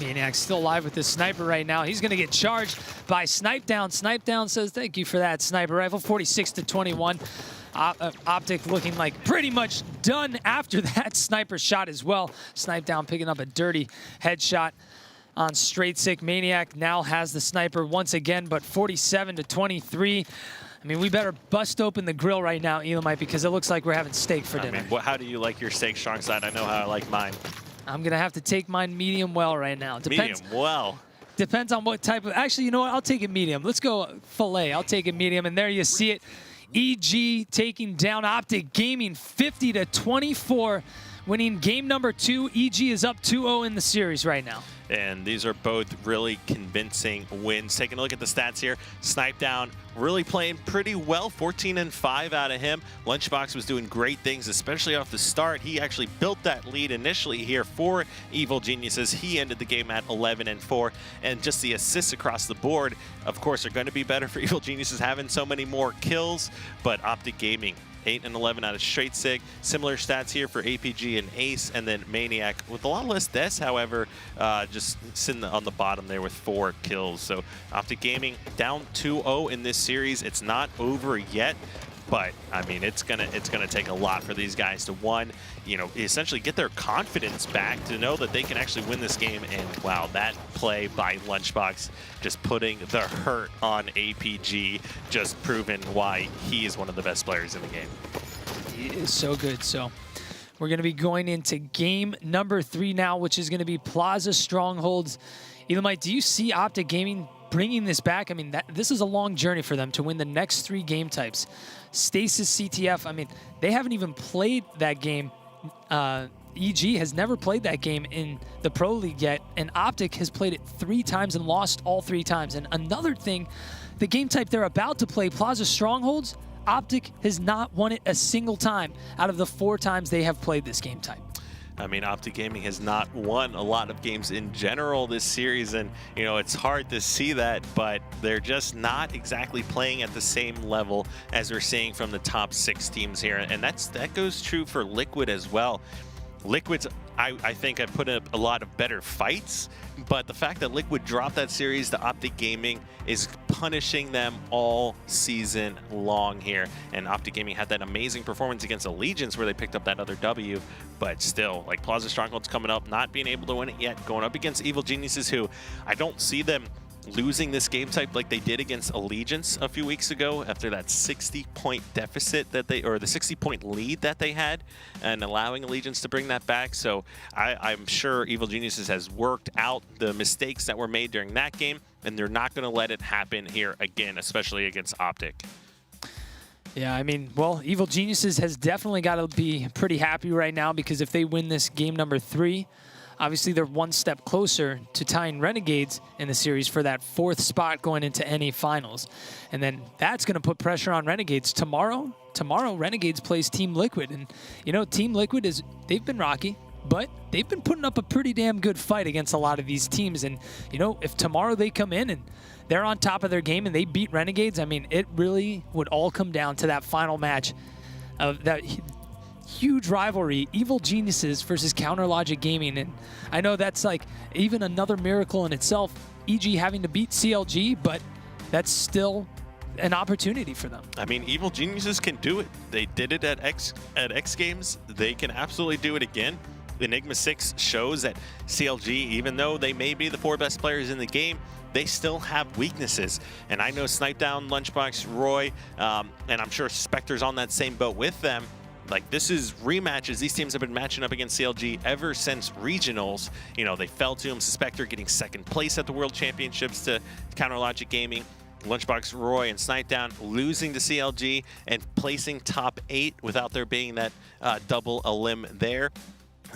Maniac's still alive with this sniper right now. He's going to get charged by Snipe Down. Snipe Down says, thank you for that sniper rifle. 46-21. Optic looking like pretty much done after that sniper shot as well. Snipe Down picking up a dirty headshot on Straight Sick. Maniac now has the sniper once again, but 47-23. I mean, we better bust open the grill right now, Elamite, because it looks like we're having steak for dinner. I mean, how do you like your steak, strong side? I know how I like mine. I'm going to have to take mine medium well right now. Medium well. Depends on what type of... Actually, you know what? I'll take it medium. Let's go filet. I'll take it medium. And there you see it. EG taking down Optic Gaming 50-24. Winning game number 2. EG is up 2-0 in the series right now. And these are both really convincing wins. Taking a look at the stats here. Snipe Down really playing pretty well. 14-5 out of him. Lunchbox was doing great things, especially off the start. He actually built that lead initially here for Evil Geniuses. He ended the game at 11-4. And just the assists across the board, of course, are going to be better for Evil Geniuses having so many more kills. But Optic Gaming, 8-11 out of Straight Sick. Similar stats here for APG and Ace, and then Maniac with a lot less deaths, however, just sitting on the bottom there with 4 kills. So Optic Gaming down 2-0 in this series. It's not over yet, but I mean, it's gonna take a lot for these guys to, one, you know, essentially get their confidence back to know that they can actually win this game. And wow, that play by Lunchbox, just putting the hurt on APG, just proving why he is one of the best players in the game. He is so good. So we're going to be going into game number 3 now, which is going to be Plaza Strongholds. Elamite, do you see Optic Gaming bringing this back? I mean, this is a long journey for them to win the next 3 game types. Stasis CTF, I mean, they haven't even played that game. EG has never played that game in the Pro League yet, and Optic has played it 3 times and lost all 3 times. And another thing, the game type they're about to play, Plaza Strongholds, Optic has not won it a single time out of the 4 times they have played this game type. I mean, Optic Gaming has not won a lot of games in general this series, and it's hard to see that, but they're just not exactly playing at the same level as we're seeing from the top 6 teams here, and that goes true for Liquid as well. Liquid's, I think, have put up a lot of better fights, but the fact that Liquid dropped that series to Optic Gaming is punishing them all season long here. And Optic Gaming had that amazing performance against Allegiance where they picked up that other W, but still, like, Plaza Stronghold's coming up, not being able to win it yet, going up against Evil Geniuses, who I don't see them losing this game type like they did against Allegiance a few weeks ago after that 60-point deficit that or the 60-point lead that they had, and allowing Allegiance to bring that back. So I'm sure Evil Geniuses has worked out the mistakes that were made during that game, and they're not going to let it happen here again, especially against Optic. Yeah, I mean, well, Evil Geniuses has definitely got to be pretty happy right now, because if they win this game number 3, obviously, they're one step closer to tying Renegades in the series for that 4th spot going into NA Finals. And then that's going to put pressure on Renegades. Tomorrow, Renegades plays Team Liquid. And, Team Liquid, they've been rocky, but they've been putting up a pretty damn good fight against a lot of these teams. And, if tomorrow they come in and they're on top of their game and they beat Renegades, I mean, it really would all come down to that final match of that huge rivalry, Evil Geniuses versus Counter Logic Gaming. And I know that's like even another miracle in itself, EG having to beat CLG, but that's still an opportunity for them. I mean, Evil Geniuses can do it. They did it at X Games. They can absolutely do it again. Enigma 6 shows that CLG, even though they may be the 4 best players in the game, they still have weaknesses. And I know Snipedown, Lunchbox, Roy, and I'm sure Spectre's on that same boat with them. Like, this is rematches. These teams have been matching up against CLG ever since regionals. They fell to them. Spectre getting 2nd place at the World Championships to Counter Logic Gaming. Lunchbox, Roy, and Snipedown losing to CLG and placing top 8 without there being that double elim there.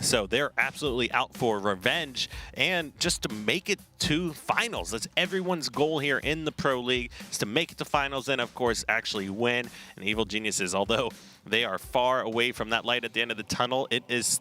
So they're absolutely out for revenge and just to make it to finals. That's everyone's goal here in the Pro League, is to make it to finals and, of course, actually win. And Evil Geniuses, although they are far away from that light at the end of the tunnel,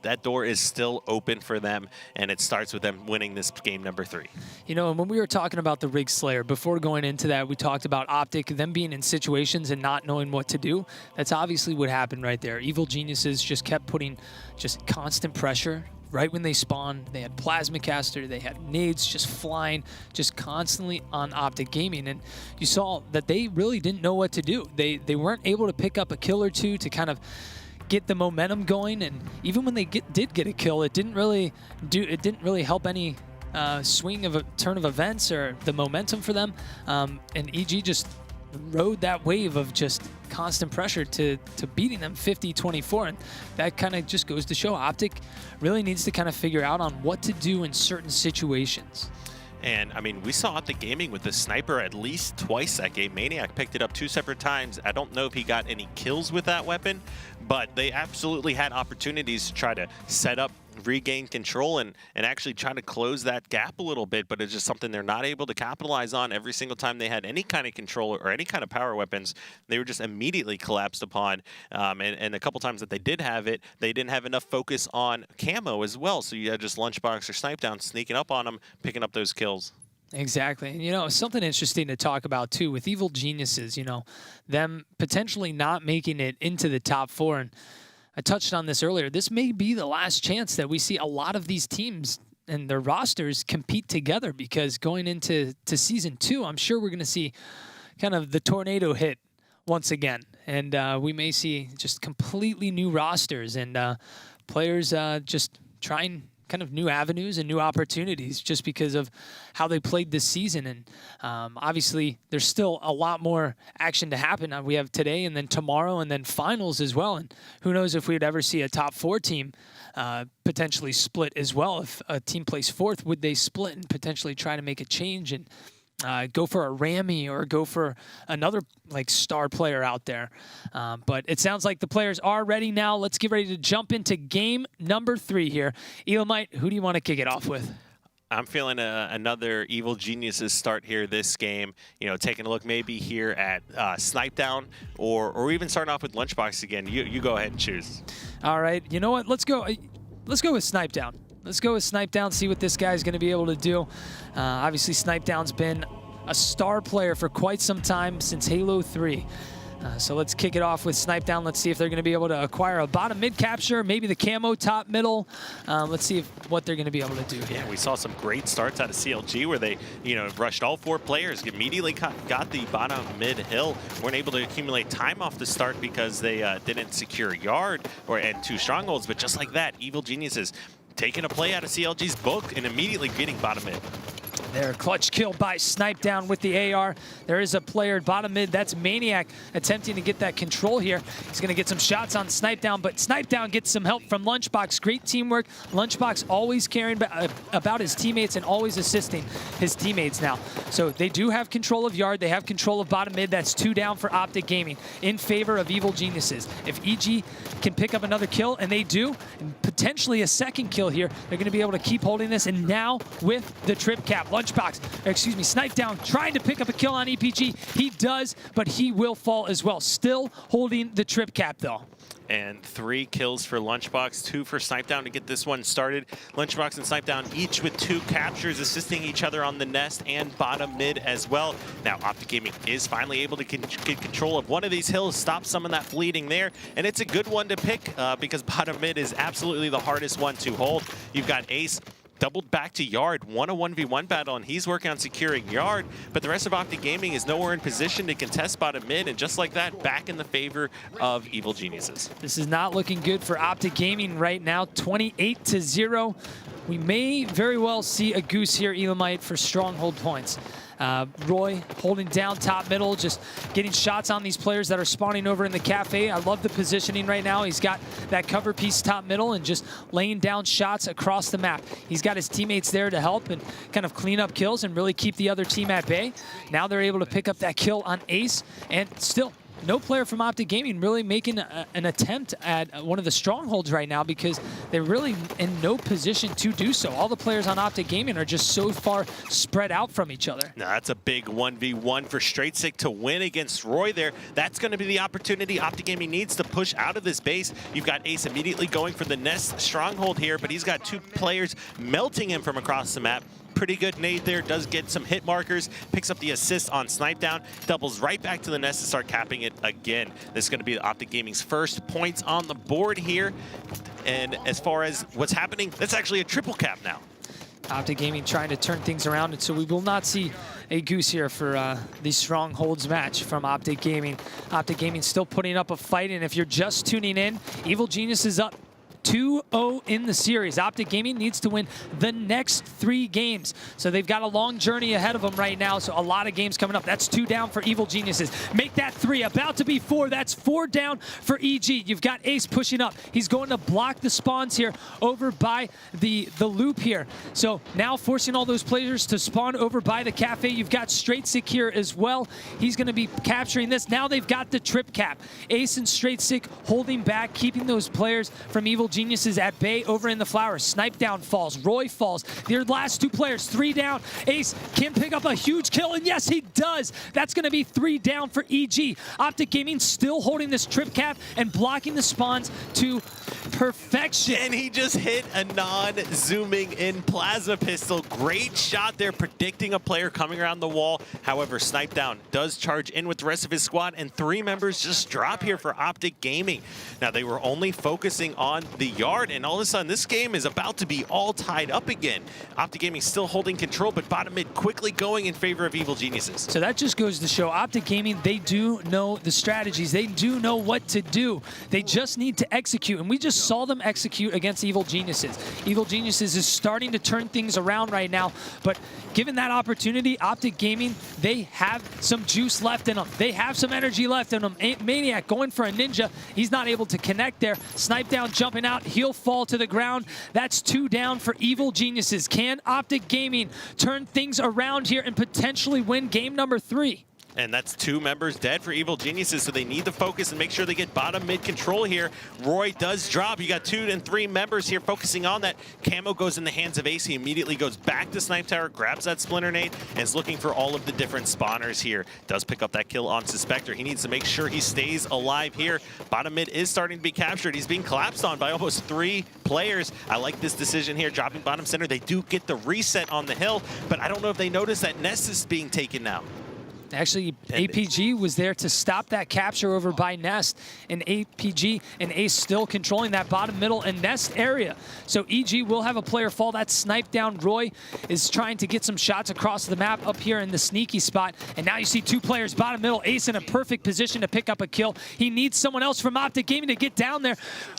that door is still open for them, and it starts with them winning this game number 3. And when we were talking about the Rig Slayer, before going into that, we talked about Optic, them being in situations and not knowing what to do. That's obviously what happened right there. Evil Geniuses just kept putting just constant pressure. Right when they spawned, they had Plasma Caster, they had nades just flying, just constantly on Optic Gaming. And you saw that they really didn't know what to do. They weren't able to pick up a kill or two to kind of get the momentum going. And even when they did get a kill, it didn't really help any swing of a turn of events or the momentum for them. And EG just rode that wave of just constant pressure to beating them 50-24, and that kind of just goes to show Optic really needs to kind of figure out on what to do in certain situations. And I mean, we saw Optic Gaming with the sniper at least twice that game. Maniac picked it up 2 separate times. I don't know if he got any kills with that weapon, but they absolutely had opportunities to try to set up, regain control, and actually try to close that gap a little bit, but it's just something they're not able to capitalize on. Every single time they had any kind of control or any kind of power weapons, they were just immediately collapsed upon. And a couple times that they did have it, they didn't have enough focus on camo as well, so you had just Lunchbox or Snipedown sneaking up on them, picking up those kills. Exactly. And, something interesting to talk about, too, with Evil Geniuses, them potentially not making it into the top 4. And I touched on this earlier. This may be the last chance that we see a lot of these teams and their rosters compete together, because going into Season 2, I'm sure we're going to see kind of the tornado hit once again. And we may see just completely new rosters and players just trying kind of new avenues and new opportunities just because of how they played this season. And obviously, there's still a lot more action to happen. We have today and then tomorrow and then finals as well. And who knows if we'd ever see a top 4 team potentially split as well. If a team plays 4th, would they split and potentially try to make a change and go for a Rami or go for another like star player out there. But it sounds like the players are ready now. Let's get ready to jump into game number 3 here. Elamite, who do you want to kick it off with? I'm feeling another Evil Geniuses start here this game. You know, taking a look maybe here at Snipe Down or even starting off with Lunchbox again. You go ahead and choose. All right, you know what? Let's go with Snipe Down. Let's go with Snipe Down, see what this guy's going to be able to do. Obviously, Snipe Down's been a star player for quite some time, since Halo 3. So let's kick it off with Snipe Down. Let's see if they're going to be able to acquire a bottom mid capture, maybe the camo top middle. Let's see what they're going to be able to do here. Yeah, we saw some great starts out of CLG where they, rushed all 4 players, immediately got the bottom mid hill, weren't able to accumulate time off the start because they didn't secure yard and 2 strongholds. But just like that, Evil Geniuses taking a play out of CLG's book and immediately getting bottom mid. There, clutch kill by Snipe Down with the AR. There is a player bottom mid. That's Maniac attempting to get that control here. He's going to get some shots on Snipe Down, but Snipe Down gets some help from Lunchbox. Great teamwork. Lunchbox always caring about his teammates and always assisting his teammates now. So they do have control of yard. They have control of bottom mid. That's 2 down for Optic Gaming in favor of Evil Geniuses. If EG can pick up another kill, and they do, and potentially a second kill here, they're going to be able to keep holding this. And now with the trip cap, Snipe Down trying to pick up a kill on EPG. He does, but he will fall as well. Still holding the trip cap though. And 3 kills for Lunchbox, 2 for Snipe Down to get this one started. Lunchbox and Snipe Down each with 2 captures, assisting each other on the nest and bottom mid as well. Now Optic Gaming is finally able to get control of one of these hills, stop some of that bleeding there, and it's a good one to pick because bottom mid is absolutely the hardest one to hold. You've got Ace doubled back to yard, won a 1v1 battle, and he's working on securing yard, but the rest of Optic Gaming is nowhere in position to contest bottom mid, and just like that, back in the favor of Evil Geniuses. This is not looking good for Optic Gaming right now, 28-0. We may very well see a goose here, Elamite, for stronghold points. Roy holding down top middle, just getting shots on these players that are spawning over in the cafe. I love the positioning right now. He's got that cover piece top middle and just laying down shots across the map. He's got his teammates there to help and kind of clean up kills and really keep the other team at bay. Now they're able to pick up that kill on Ace, and still no player from Optic Gaming really making an attempt at one of the strongholds right now because they're really in no position to do so. All the players on Optic Gaming are just so far spread out from each other. Now that's a big 1v1 for Straight Sick to win against Roy there. That's going to be the opportunity Optic Gaming needs to push out of this base. You've got Ace immediately going for the nest stronghold here, but he's got 2 players melting him from across the map. Pretty good nade there, does get some hit markers, picks up the assist on Snipe Down, doubles right back to the nest to start capping it again. This is going to be Optic Gaming's first points on the board here. And as far as what's happening, that's actually a triple cap now. Optic Gaming trying to turn things around, and so we will not see a goose here for the Strongholds match from Optic Gaming. Optic Gaming still putting up a fight, and if you're just tuning in, Evil Genius is up 2-0 in the series. Optic Gaming needs to win the next 3 games. So they've got a long journey ahead of them right now. So a lot of games coming up. That's 2 down for Evil Geniuses. Make that 3. About to be 4. That's 4 down for EG. You've got Ace pushing up. He's going to block the spawns here over by the loop here. So now forcing all those players to spawn over by the cafe. You've got Straight Sick here as well. He's going to be capturing this. Now they've got the trip cap. Ace and Straight Sick holding back, keeping those players from Evil Geniuses at bay over in the flowers. Snipe Down falls. Roy falls. Their last 2 players, 3 down. Ace can pick up a huge kill, and yes, he does. That's going to be 3 down for EG. Optic Gaming still holding this trip cap and blocking the spawns to perfection. And he just hit a non-zooming in plasma pistol. Great shot there, predicting a player coming around the wall. However, Snipe Down does charge in with the rest of his squad, and 3 members just drop here for Optic Gaming. Now, they were only focusing on the yard, and all of a sudden, this game is about to be all tied up again. Optic Gaming still holding control, but bottom mid quickly going in favor of Evil Geniuses. So that just goes to show Optic Gaming, they do know the strategies. They do know what to do. They just need to execute, and we just saw them execute against Evil Geniuses. Evil Geniuses is starting to turn things around right now, but given that opportunity, Optic Gaming, they have some juice left in them. They have some energy left in them. Maniac going for a ninja. He's not able to connect there. Snipe Down jumping out. He'll fall to the ground. That's 2 down for Evil Geniuses. Can Optic Gaming turn things around here and potentially win game number 3? And that's 2 members dead for Evil Geniuses, so they need to focus and make sure they get bottom mid control here. Roy does drop. You got 2 and 3 members here focusing on that. Camo goes in the hands of Ace. He immediately goes back to Snipe Tower, grabs that Splinter Nade, and is looking for all of the different spawners here. Does pick up that kill on Suspector. He needs to make sure he stays alive here. Bottom mid is starting to be captured. He's being collapsed on by almost 3 players. I like this decision here, dropping bottom center. They do get the reset on the hill, but I don't know if they notice that Nest is being taken now. Actually, APG was there to stop that capture over by Nest, and APG and Ace still controlling that bottom, middle, and Nest area. So EG will have a player fall. That snipe down. Roy is trying to get some shots across the map up here in the sneaky spot, and now you see 2 players bottom, middle. Ace in a perfect position to pick up a kill. He needs someone else from Optic Gaming to get down there.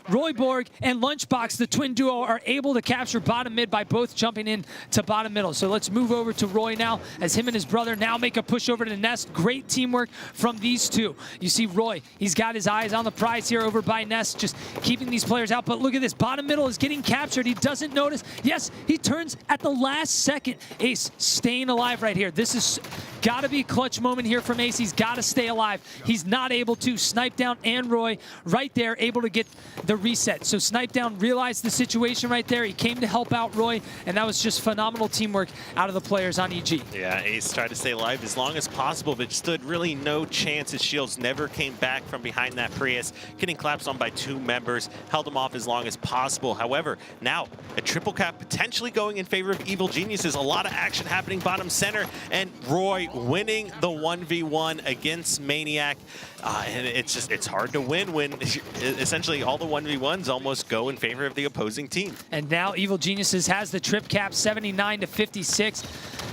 Royborg and Lunchbox, the twin duo, are able to capture bottom mid by both jumping in to bottom middle. So let's move over to Roy now, as him and his brother now make a push over to Nest. Great teamwork from these 2. You see Roy, he's got his eyes on the prize here over by Nest, just keeping these players out. But look at this, bottom middle is getting captured. He doesn't notice. Yes, he turns at the last second. Ace staying alive right here. This is got to be a clutch moment here from Ace. He's got to stay alive. He's not able to. Snipe down and Roy right there, able to get the reset. So Snipe down realized the situation right there. He came to help out Roy, and that was just phenomenal teamwork out of the players on EG. Yeah, Ace tried to stay alive as long as possible, but stood really no chance. His shields never came back from behind that Prius. Getting collapsed on by 2 members, held him off as long as possible. However, now a triple cap potentially going in favor of Evil Geniuses. A lot of action happening bottom center, and Roy winning the 1v1 against Maniac. And it's hard to win when essentially all the 1v1s almost go in favor of the opposing team. And now Evil Geniuses has the trip cap, 79 to 56.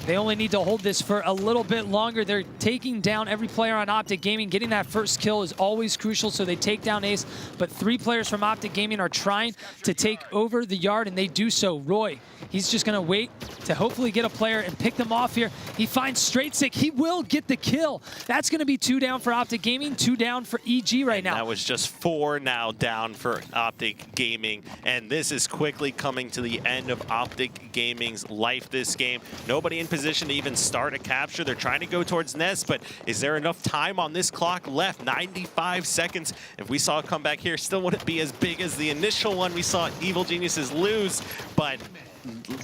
They only need to hold this for a little bit longer. They're taking down every player on Optic Gaming. Getting that first kill is always crucial, so they take down Ace. But 3 players from Optic Gaming are trying to take over the yard, and they do so. Roy, he's just going to wait to hopefully get a player and pick them off here. He finds Straight Sick. He will get the kill. That's going to be 2 down for Optic Gaming, 2 down for EG right now. That was just 4 now down for Optic Gaming, and this is quickly coming to the end of Optic Gaming's life this game. Nobody in position to even start a capture. They're trying to go towards Nest, but is there enough time on this clock left? 95 seconds. If we saw a comeback here, still wouldn't be as big as the initial one we saw Evil Geniuses lose, but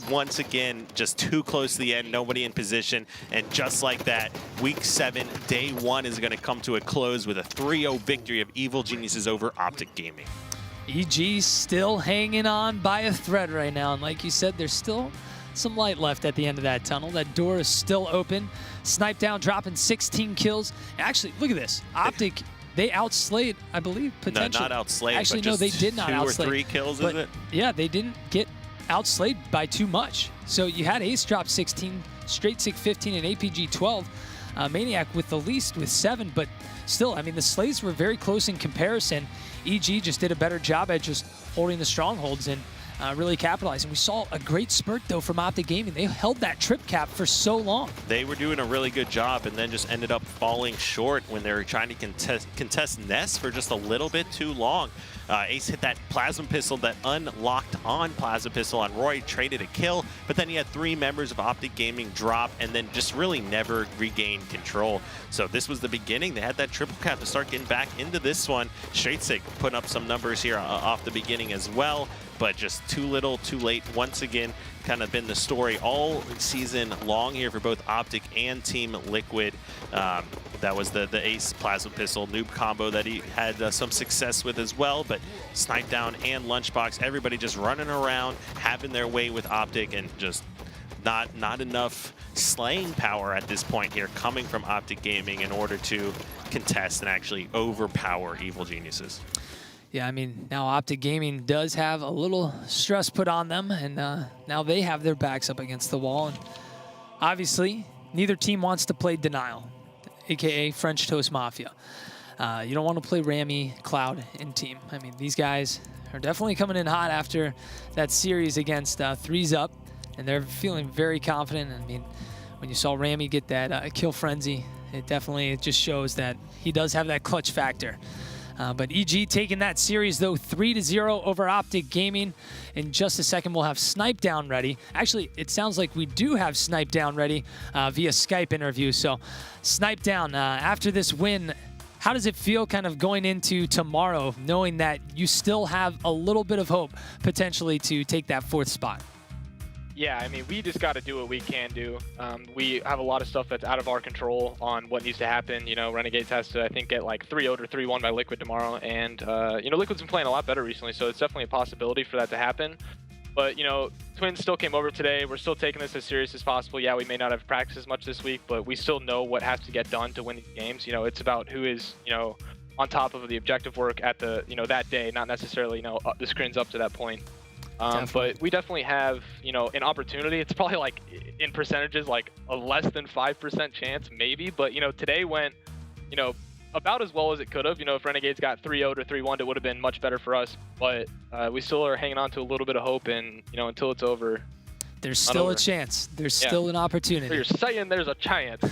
once again, just too close to the end, nobody in position, and just like that, Week 7, Day 1 is going to come to a close with a 3-0 victory of Evil Geniuses over Optic Gaming. EG still hanging on by a thread right now, and like you said, there's still some light left at the end of that tunnel. That door is still open. Snipe down, dropping 16 kills. Actually, look at this. Optic, they outslayed, I believe, potentially. No, not outslayed. Actually, but no, they did not outslay. 2 or 3 kills, but, is it? Yeah, they didn't get outslayed by too much. So you had Ace drop 16, Straight Sick 15, and APG 12. Maniac with the least with 7, but still, I mean, the slays were very close in comparison. EG just did a better job at just holding the strongholds and really capitalizing. We saw a great spurt, though, from Optic Gaming. They held that trip cap for so long. They were doing a really good job and then just ended up falling short when they were trying to contest Nest for just a little bit too long. Ace hit that plasma pistol, that unlocked on plasma pistol on Roy, traded a kill, but then he had 3 members of Optic Gaming drop and then just really never regained control. So this was the beginning. They had that triple cap to start getting back into this one. Straight Sick putting up some numbers here off the beginning as well, but just too little, too late. Once again, kind of been the story all season long here for both Optic and Team Liquid. That was the Ace plasma pistol noob combo that he had some success with as well, but Snipe Down and Lunchbox, everybody just running around, having their way with Optic, and just not enough slaying power at this point here coming from Optic Gaming in order to contest and actually overpower Evil Geniuses. Yeah, I mean, now Optic Gaming does have a little stress put on them, and now they have their backs up against the wall. And obviously, neither team wants to play Denial, a.k.a. French Toast Mafia. You don't want to play Rami, Cloud, and team. I mean, these guys are definitely coming in hot after that series against Threes Up, and they're feeling very confident. I mean, when you saw Rami get that kill frenzy, it just shows that he does have that clutch factor. But EG taking that series, though, 3-0 over Optic Gaming. In just a second, we'll have Snipe Down ready. Actually, it sounds like we do have Snipe Down ready via Skype interview. So Snipe Down, after this win, how does it feel kind of going into tomorrow, knowing that you still have a little bit of hope potentially to take that 4th spot? Yeah, I mean, we just got to do what we can do. We have a lot of stuff that's out of our control on what needs to happen. You know, Renegades has to, I think, get like 3-0 or 3-1 by Liquid tomorrow. And, you know, Liquid's been playing a lot better recently, so it's definitely a possibility for that to happen. But, you know, Twins still came over today. We're still taking this as serious as possible. Yeah, we may not have practiced as much this week, but we still know what has to get done to win these games. You know, it's about who is, you know, on top of the objective work at the, you know, that day, not necessarily, you know, the screens up to that point. But we definitely have, you know, an opportunity. It's probably like in percentages, like a less than 5% chance, maybe. But, you know, today went, you know, about as well as it could have. You know, if Renegades got 3-0 or 3-1, it would have been much better for us. But we still are hanging on to a little bit of hope. And, you know, until it's over, there's still a chance. There's still an opportunity. So you're saying there's a chance.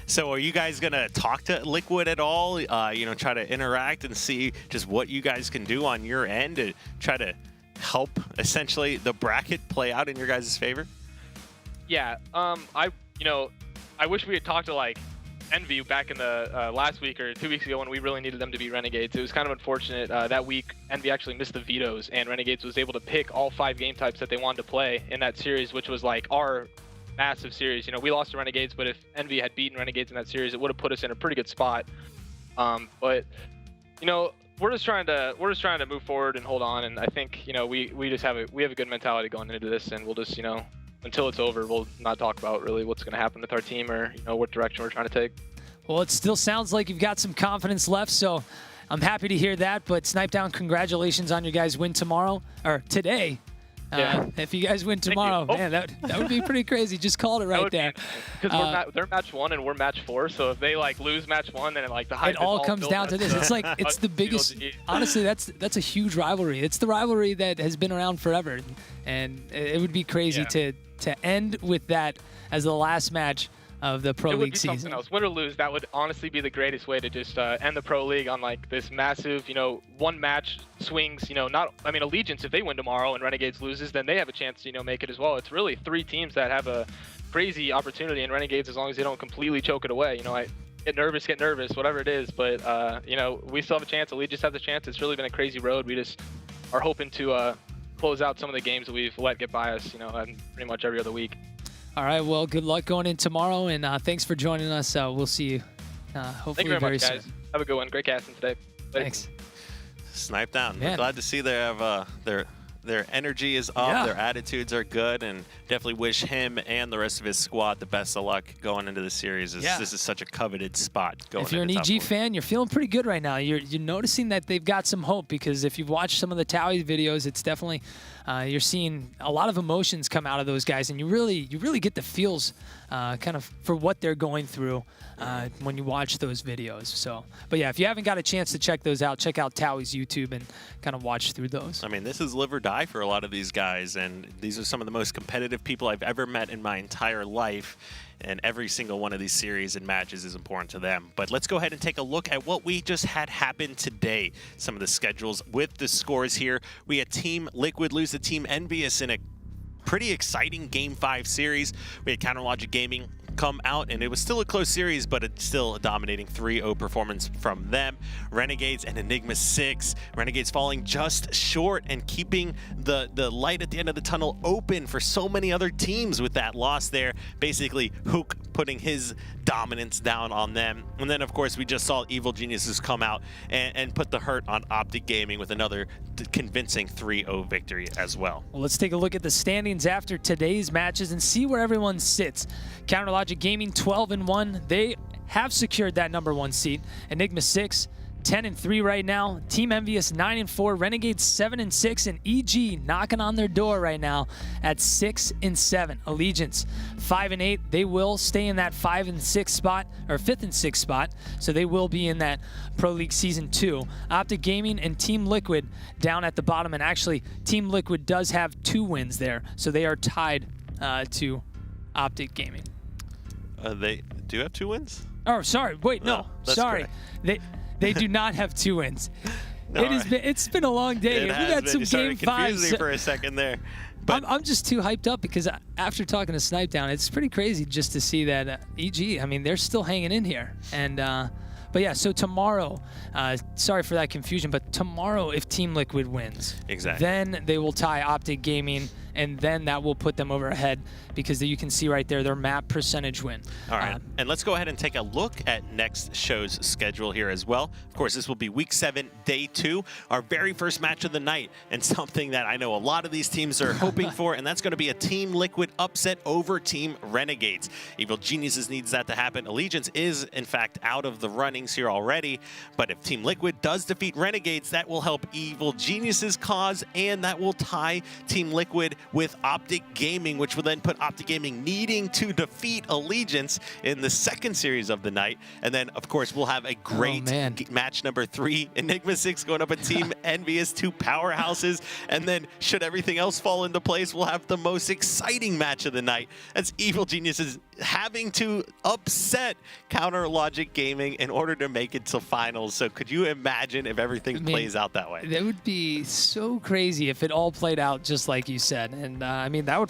So are you guys going to talk to Liquid at all? You know, try to interact and see just what you guys can do on your end to try to help essentially the bracket play out in your guys' favor? Yeah, you know, I wish we had talked to like Envy back in the last week or 2 weeks ago when we really needed them to be Renegades. It was kind of unfortunate that week Envy actually missed the vetoes and Renegades was able to pick all 5 game types that they wanted to play in that series, which was like our massive series. You know, we lost to Renegades, but if Envy had beaten Renegades in that series, it would have put us in a pretty good spot. But you know, we're just trying to move forward and hold on, and I think, you know, we have a good mentality going into this, and we'll just, you know, until it's over, we'll not talk about really what's going to happen with our team or, you know, what direction we're trying to take. Well, it still sounds like you've got some confidence left, so I'm happy to hear that. But Snipe Down, congratulations on your guys' win tomorrow or today. Yeah. If you guys win tomorrow, man, that would be pretty crazy. Just called it right there. Because they're match 1 and we're match 4, so if they like lose match 1, then like the hype it all comes down to this. It's like it's the biggest. Honestly, that's a huge rivalry. It's the rivalry that has been around forever, and it would be crazy to end with that as the last match of the Pro League season. Something else. Win or lose, that would honestly be the greatest way to just end the Pro League on like this massive, you know, one match swings. You know, I mean, Allegiance, if they win tomorrow and Renegades loses, then they have a chance to, you know, make it as well. It's really 3 teams that have a crazy opportunity, and Renegades, as long as they don't completely choke it away. You know, I get nervous, whatever it is, but you know, we still have a chance. Allegiance has a chance. It's really been a crazy road. We just are hoping to close out some of the games that we've let get by us, you know, pretty much every other week. All right, well, good luck going in tomorrow, and thanks for joining us. We'll see you hopefully Thank you very much, soon. guys. Have a good one. Great casting today. Later. Thanks. Snipe Down. Man. We're glad to see they have their energy is up, their attitudes are good, and definitely wish him and the rest of his squad the best of luck going into the series. This is such a coveted spot going If you're an into EG fan, you're feeling pretty good right now. You're noticing that they've got some hope, because if you've watched some of the Towie videos, it's definitely you're seeing a lot of emotions come out of those guys, and you really get the feels kind of for what they're going through when you watch those videos. So, but yeah, if you haven't got a chance to check those out, check out Towie's YouTube and kind of watch through those. I mean, this is live or die for a lot of these guys, and these are some of the most competitive people I've ever met in my entire life, and every single one of these series and matches is important to them. But let's go ahead and take a look at what we just had happen today. Some of the schedules with the scores here. We had Team Liquid lose to Team Envious in a pretty exciting Game 5 series. We had Counterlogic Gaming come out, and it was still a close series, but it's still a dominating 3-0 performance from them. Renegades and Enigma 6. Renegades falling just short and keeping the light at the end of the tunnel open for so many other teams with that loss there. Basically, Hook putting his dominance down on them. And then, of course, we just saw Evil Geniuses come out and put the hurt on Optic Gaming with another convincing 3-0 victory as well. Well, let's take a look at the standings after today's matches and see where everyone sits. Counterlogic Gaming 12-1. They have secured that #1 seat. Enigma 6, 10-3 right now. Team Envious 9-4. Renegades 7-6, and EG knocking on their door right now at 6-7. Allegiance 5-8. They will stay in that 5 and 6 spot, or 5th and 6th spot, so they will be in that Pro League Season 2. Optic Gaming and Team Liquid down at the bottom, and actually Team Liquid does have 2 wins there, so they are tied to Optic Gaming. They do have 2 wins? Oh, sorry. Wait, no. That's Sorry. correct. They do not have 2 wins. No, It's been a long day. It We got some game fives. Me for a second there. But I'm just too hyped up because after talking to Snipe Down, it's pretty crazy just to see that EG, I mean, they're still hanging in here. And but yeah, so tomorrow, sorry for that confusion, but tomorrow if Team Liquid wins, then they will tie Optic Gaming, and then that will put them over ahead because you can see right there their map percentage win. All right, and let's go ahead and take a look at next show's schedule here as well. Of course, this will be Week 7, Day 2, our very first match of the night, and something that I know a lot of these teams are hoping for, and that's going to be a Team Liquid upset over Team Renegades. Evil Geniuses needs that to happen. Allegiance is, in fact, out of the runnings here already, but if Team Liquid does defeat Renegades, that will help Evil Geniuses' cause, and that will tie Team Liquid with Optic Gaming, which will then put Optic Gaming needing to defeat Allegiance in the second series of the night. And then, of course, we'll have a great match number 3, Enigma 6 going up at Team Envious, 2 powerhouses. And then, should everything else fall into place, we'll have the most exciting match of the night. That's Evil Geniuses having to upset Counter Logic Gaming in order to make it to finals. So could you imagine if everything plays out that way? That would be so crazy if it all played out just like you said. And I mean, that would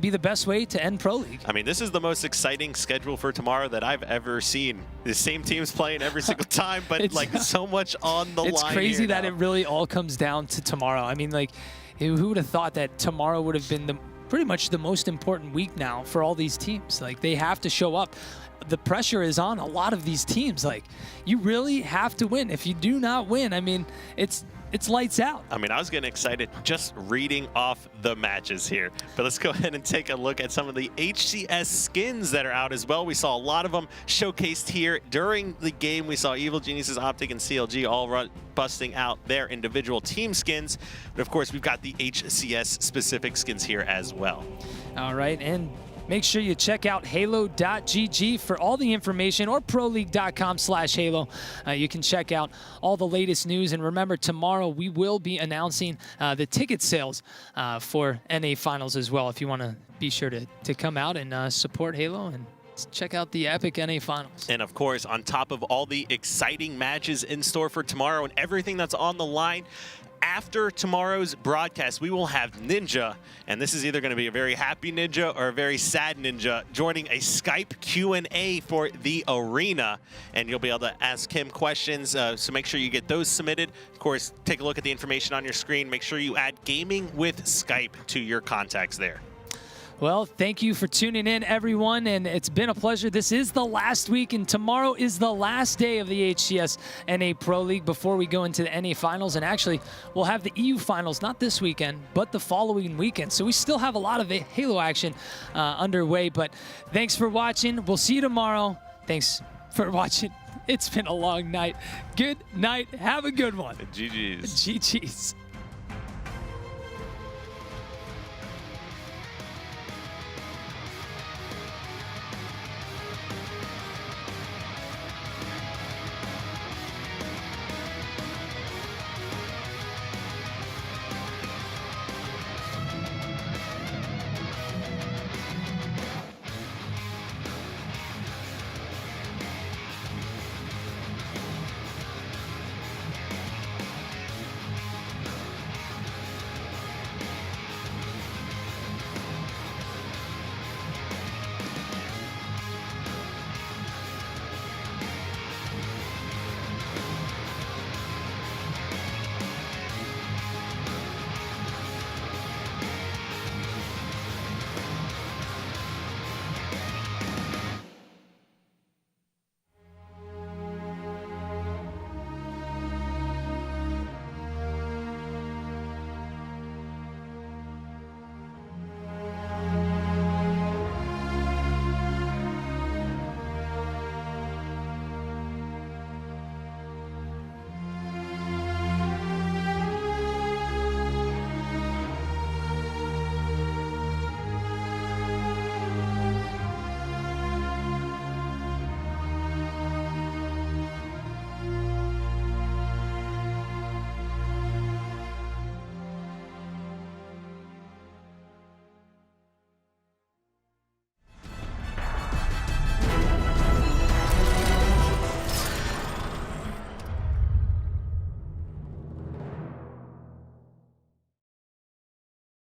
be the best way to end Pro League. I mean, this is the most exciting schedule for tomorrow that I've ever seen. The same teams playing every single time, but like so much on the line. It's crazy that it really all comes down to tomorrow. I mean, like, who would have thought that tomorrow would have been pretty much the most important week now for all these teams? Like, they have to show up. The pressure is on a lot of these teams. Like, you really have to win. If you do not win, I mean, it's lights out. I mean, I was getting excited just reading off the matches here. But let's go ahead and take a look at some of the HCS skins that are out as well. We saw a lot of them showcased here during the game. We saw Evil Geniuses, Optic, and CLG all busting out their individual team skins. But of course, we've got the HCS specific skins here as well. All right, and make sure you check out halo.gg for all the information, or proleague.com/halo. You can check out all the latest news. And remember, tomorrow we will be announcing the ticket sales for NA Finals as well. If you want to be sure to come out and support Halo and check out the epic NA Finals. And of course, on top of all the exciting matches in store for tomorrow and everything that's on the line, after tomorrow's broadcast, we will have Ninja, and this is either going to be a very happy Ninja or a very sad Ninja, joining a Skype Q&A for the arena, and you'll be able to ask him questions, so make sure you get those submitted. Of course, take a look at the information on your screen. Make sure you add Gaming with Skype to your contacts there. Well, thank you for tuning in, everyone, and it's been a pleasure. This is the last week, and tomorrow is the last day of the HCS NA Pro League before we go into the NA Finals. And actually, we'll have the EU Finals, not this weekend, but the following weekend. So we still have a lot of Halo action underway, but thanks for watching. We'll see you tomorrow. Thanks for watching. It's been a long night. Good night. Have a good one. GG's. GG's.